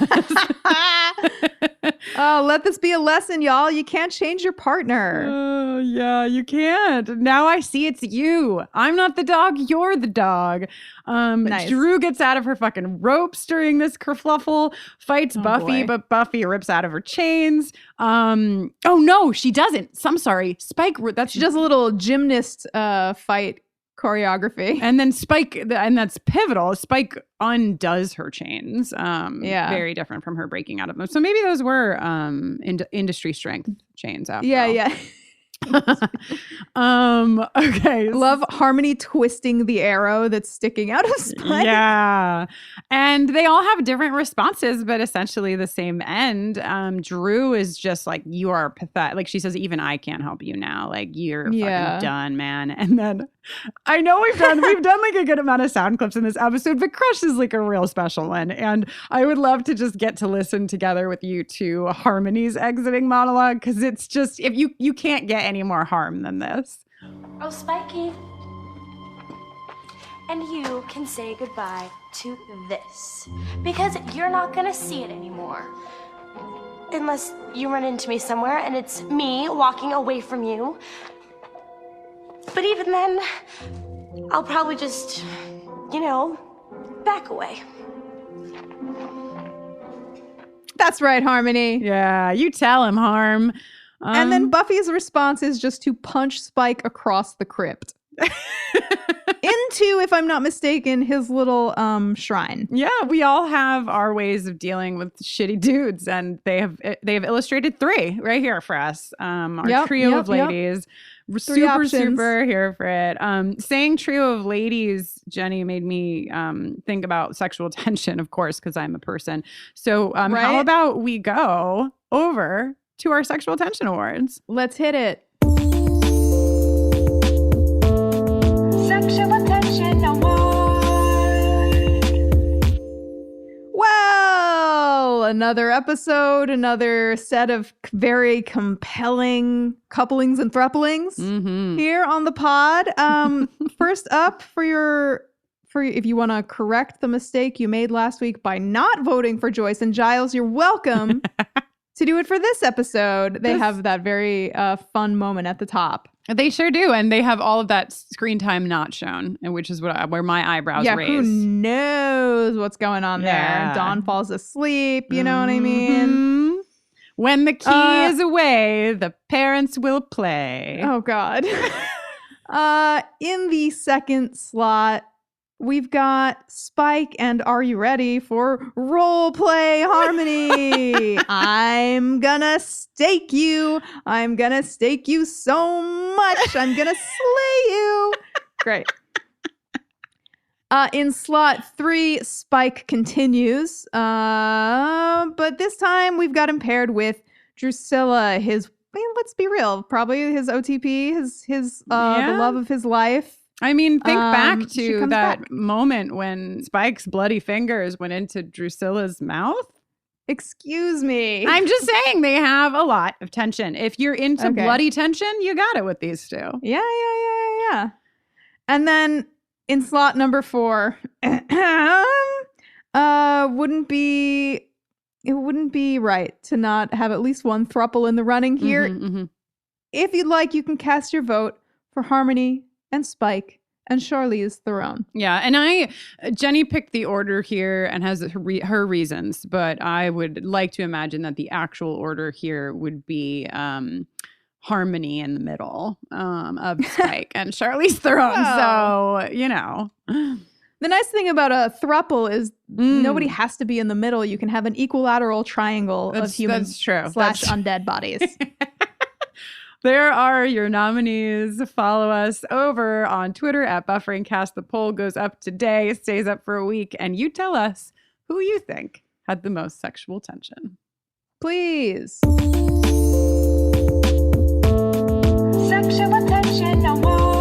Oh, let this be a lesson, y'all. You can't change your partner. Oh, yeah, you can't. Now I see it's you. I'm not the dog. You're the dog. Nice. Drew gets out of her fucking ropes during this kerfluffle, fights Buffy, boy. but Buffy rips out of her chains. Oh, no, she doesn't. I'm sorry. Spike, She does a little gymnast fight choreography. And then Spike, and that's pivotal, Spike undoes her chains. Very different from her breaking out of them. So maybe those were industry strength chains after all. Yeah. Okay. Love Harmony twisting the arrow that's sticking out of Spike. Yeah. And they all have different responses, but essentially the same end. Drew is just like, you are pathetic. Like she says, even I can't help you now. Like you're fucking done, man. And then I know we've done like a good amount of sound clips in this episode, but Crush is like a real special one. And I would love to just get to listen together with you to Harmony's exiting monologue, because it's just, if you can't get any more harm than this. Oh, Spiky. And you can say goodbye to this, because you're not gonna see it anymore. Unless you run into me somewhere and it's me walking away from you. But even then, I'll probably just, back away. That's right, Harmony. Yeah, you tell him, Harm. And then Buffy's response is just to punch Spike across the crypt. into, if I'm not mistaken, his little shrine. Yeah, we all have our ways of dealing with shitty dudes, and they have illustrated 3 right here for us. Our trio of ladies. We're super here for it. Saying trio of ladies, Jenny, made me think about sexual tension, of course, because I'm a person. So how about we go over to our sexual tension awards? Let's hit it. Sexual tension award. Well, another episode, another set of very compelling couplings and thruplings here on the pod. First up, for if you want to correct the mistake you made last week by not voting for Joyce and Giles, you're welcome to do it for this episode. They have that very fun moment at the top. They sure do, and they have all of that screen time not shown, and which is where my eyebrows raise. Who knows what's going on there? Dawn falls asleep, you know what I mean? When the key is away, the parents will play. Oh, God. In the second slot, we've got Spike and Are You Ready for Role Play Harmony? I'm gonna stake you. I'm gonna stake you so much. I'm gonna slay you. Great. In slot 3, Spike continues. But this time we've got him paired with Drusilla, let's be real, probably his OTP, his the love of his life. I mean, think back to that moment when Spike's bloody fingers went into Drusilla's mouth. Excuse me. I'm just saying they have a lot of tension. If you're into bloody tension, you got it with these 2. Yeah. And then in slot number 4, it wouldn't be right to not have at least one throuple in the running here. If you'd like, you can cast your vote for Harmony and Spike and Charlize Theron. Yeah, and Jenny picked the order here and has her reasons, but I would like to imagine that the actual order here would be Harmony in the middle of Spike and Charlize Theron. So, you know. The nice thing about a throuple is nobody has to be in the middle. You can have an equilateral triangle of humans / undead bodies. There are your nominees. Follow us over on Twitter at BufferingCast. The poll goes up today, stays up for a week, and you tell us who you think had the most sexual tension. Please. Sexual tension award.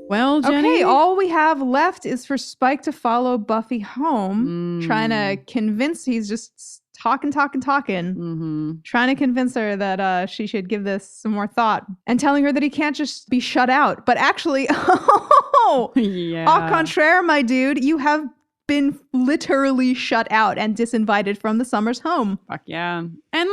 Well, Jenny. Okay, all we have left is for Spike to follow Buffy home, trying to convince, he's just talking, trying to convince her that she should give this some more thought, and telling her that he can't just be shut out. But actually, au contraire, my dude, you have been literally shut out and disinvited from the Summers home. Fuck yeah. And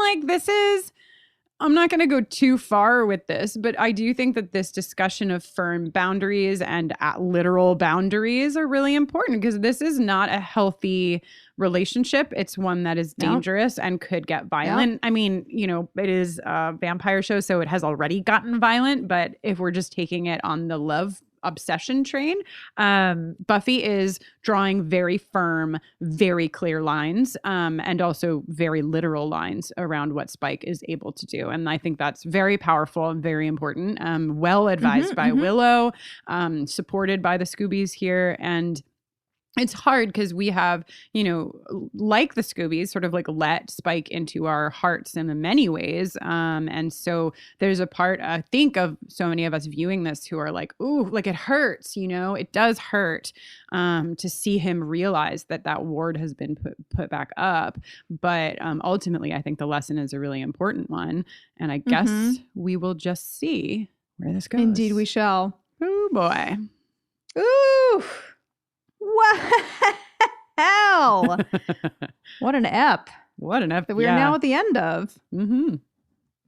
I'm not going to go too far with this, but I do think that this discussion of firm boundaries and literal boundaries are really important, because this is not a healthy relationship. It's one that is dangerous and could get violent. I mean, it is a vampire show, so it has already gotten violent, but if we're just taking it on the love obsession train, Buffy is drawing very firm, very clear lines, and also very literal lines around what Spike is able to do. And I think that's very powerful and very important. Well advised by Willow, supported by the Scoobies here. And it's hard because we have, like the Scoobies, sort of let Spike into our hearts in many ways. And so there's a part, I think, of so many of us viewing this who are like, ooh, it hurts, it does hurt to see him realize that ward has been put back up. But ultimately, I think the lesson is a really important one. And I guess we will just see where this goes. Indeed we shall. Oh, boy. Ooh. Wow. What an ep. What an ep. That we are now at the end of.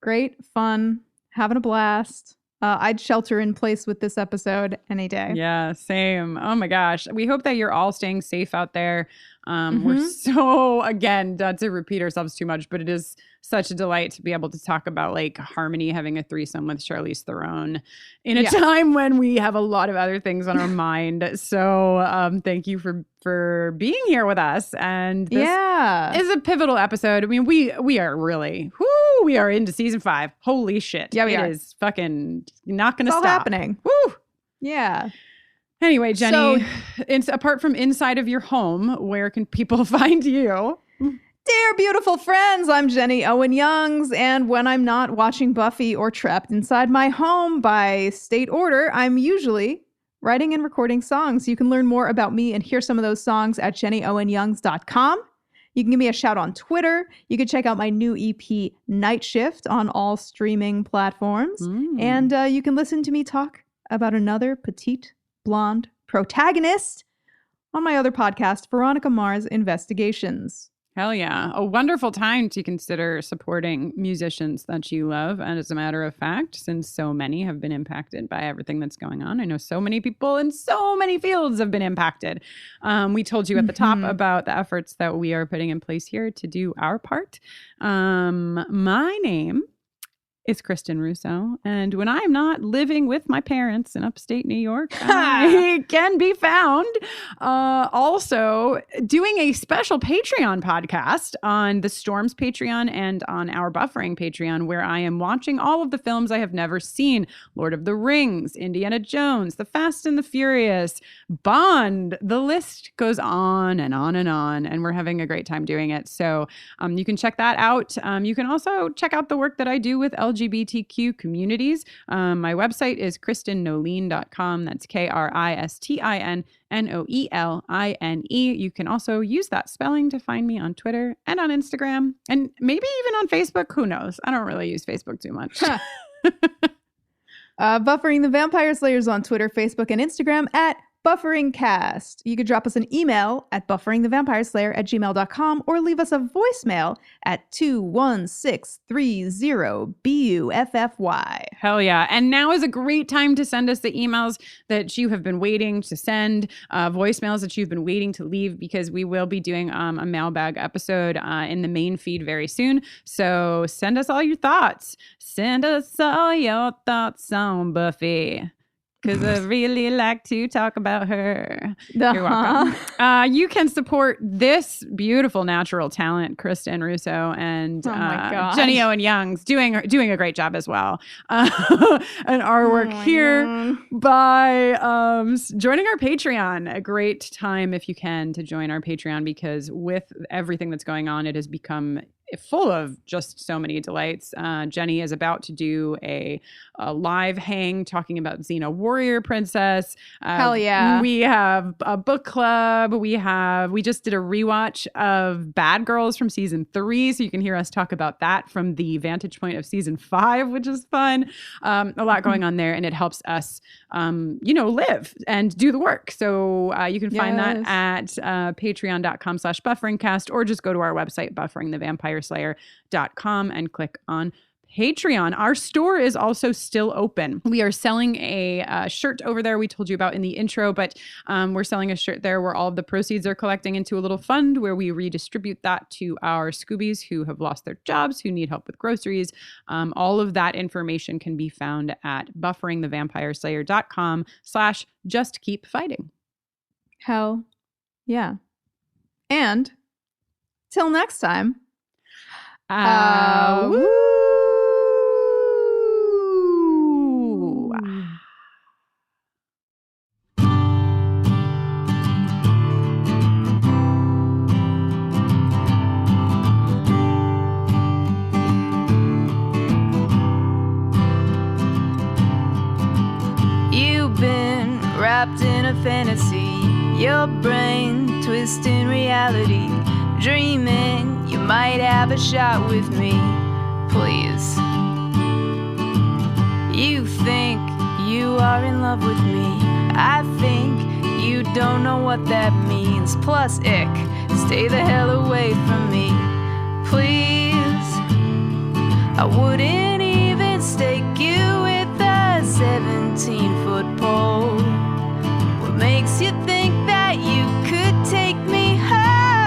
Great fun. Having a blast. I'd shelter in place with this episode any day. Yeah, same. Oh my gosh. We hope that you're all staying safe out there. We're so, again, not to repeat ourselves too much, but it is such a delight to be able to talk about like Harmony having a threesome with Charlize Theron in a time when we have a lot of other things on our mind. So thank you for being here with us. And this is a pivotal episode. I mean, we are really, we are into season 5. Holy shit. Yeah, we are. It is fucking not going to It's all stop. happening. Woo! Yeah. Anyway, Jenny, apart from inside of your home, where can people find you? Dear beautiful friends, I'm Jenny Owen Youngs, and when I'm not watching Buffy or trapped inside my home by state order, I'm usually writing and recording songs. You can learn more about me and hear some of those songs at jennyowenyoungs.com. You can give me a shout on Twitter. You can check out my new EP, Night Shift, on all streaming platforms. And you can listen to me talk about another petite blonde protagonist on my other podcast, Veronica Mars Investigations. Hell yeah. A wonderful time to consider supporting musicians that you love. And as a matter of fact, since so many have been impacted by everything that's going on, I know so many people in so many fields have been impacted. We told you at the top about the efforts that we are putting in place here to do our part. My name is Kristin Russo. And when I'm not living with my parents in upstate New York, I can be found also doing a special Patreon podcast on the Storms Patreon and on our Buffering Patreon, where I am watching all of the films I have never seen. Lord of the Rings, Indiana Jones, The Fast and the Furious, Bond. The list goes on and on and on. And we're having a great time doing it. So you can check that out. You can also check out the work that I do with LGBTQ communities. My website is KristinNoeline.com. That's KristinNoeline. You can also use that spelling to find me on Twitter and on Instagram and maybe even on Facebook. Who knows? I don't really use Facebook too much. Buffering the Vampire Slayers on Twitter, Facebook, and Instagram at BufferingCast. You could drop us an email at bufferingthevampireslayer@gmail.com or leave us a voicemail at 21630BUFFY. Hell yeah. And now is a great time to send us the emails that you have been waiting to send, voicemails that you've been waiting to leave, because we will be doing a mailbag episode in the main feed very soon. So send us all your thoughts. Send us all your thoughts on Buffy, because I really like to talk about her. You're welcome. You can support this beautiful natural talent, Kristin Russo, and Jenny Owen Youngs, doing a great job as well. And our work here by joining our Patreon. A great time, if you can, to join our Patreon, because with everything that's going on, it has become full of just so many delights. Jenny is about to do a live hang talking about Xena Warrior Princess. Hell yeah. We have a book club. We just did a rewatch of Bad Girls from season 3. So you can hear us talk about that from the vantage point of season 5, which is fun. A lot going on there, and it helps us, live and do the work. So you can find that at patreon.com/bufferingcast, or just go to our website, bufferingthevampireslayer.com, and click on Patreon. Our store is also still open. We are selling a shirt over there we told you about in the intro, but we're selling a shirt there where all of the proceeds are collecting into a little fund where we redistribute that to our Scoobies who have lost their jobs, who need help with groceries. All of that information can be found at bufferingthevampireslayer.com/justkeepfighting. Hell yeah. And till next time. Woo! You've been wrapped in a fantasy, your brain twisting reality, dreaming you might have a shot with me. Please. You think you are in love with me. I think you don't know what that means. Plus, ick, stay the hell away from me. Please. I wouldn't even stake you with a 17-foot pole. What makes you think that you could take me home?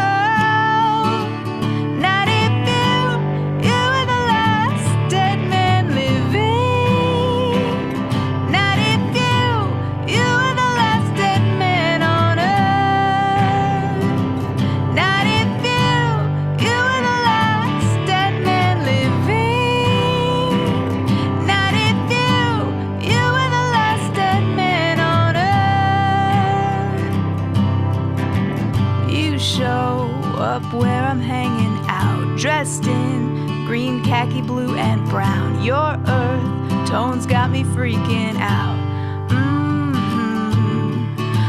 green, khaki, blue, and brown. Your earth tones got me freaking out.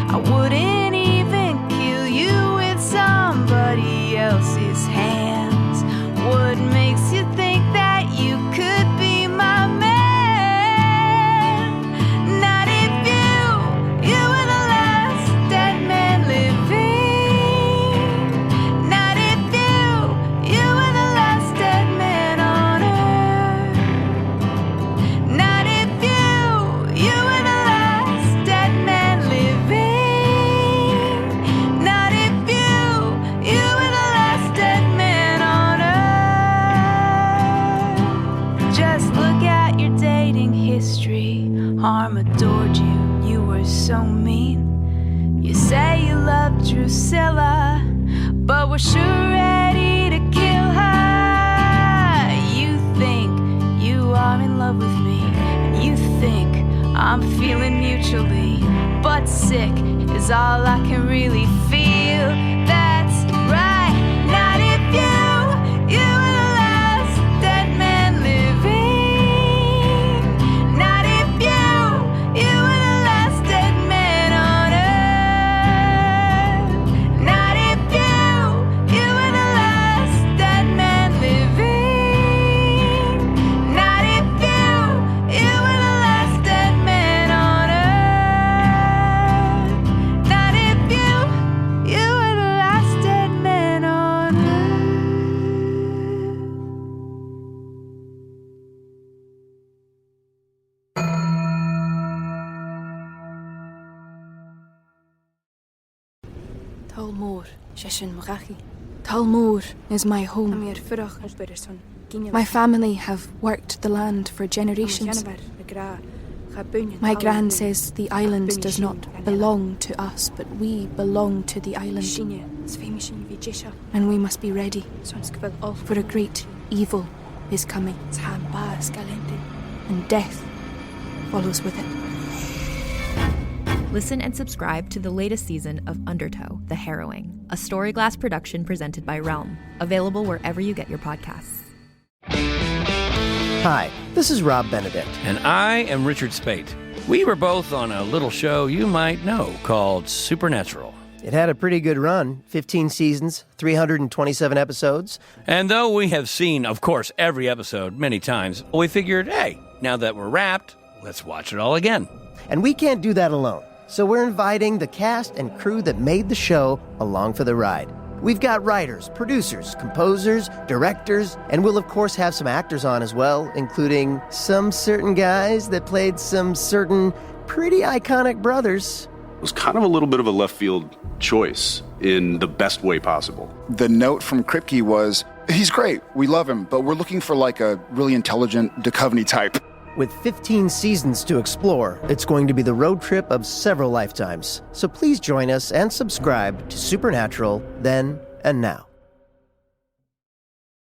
I wouldn't even kill you with somebody else's hands. What makes you think that you could be my man? Not if you were the last dead man living. Not if you were the last dead man on earth. Not if you were the last dead man living. Not if you were the last dead man on earth. Just look at your dating history. Harm adored you, you were so mean. You say you love Drusilla, but we're sure ready to kill her. You think you are in love with me, and you think I'm feeling mutually, but sick is all I can really feel. That's right. Not if you were the last dead man living. Not if you were the last dead man on earth. Not if you were the last dead man living. Not if you were the last dead man on earth. Not if you were the last dead man on earth. Talmor, Shishin Marachi. Talmor is my home. My family have worked the land for generations. My gran says the island does not belong to us, but we belong to the island. And we must be ready, for a great evil is coming, and death follows with it. Listen and subscribe to the latest season of Undertow, The Harrowing, a Storyglass production presented by Realm, available wherever you get your podcasts. Hi, this is Rob Benedict. And I am Richard Spate. We were both on a little show you might know called Supernatural. It had a pretty good run, 15 seasons, 327 episodes. And though we have seen, of course, every episode many times, we figured, hey, now that we're wrapped, let's watch it all again. And we can't do that alone. So we're inviting the cast and crew that made the show along for the ride. We've got writers, producers, composers, directors, and we'll of course have some actors on as well, including some certain guys that played some certain pretty iconic brothers. It was kind of a little bit of a left field choice in the best way possible. The note from Kripke was, he's great, we love him, but we're looking for like a really intelligent Duchovny type. With 15 seasons to explore, it's going to be the road trip of several lifetimes. So please join us and subscribe to Supernatural Then and Now.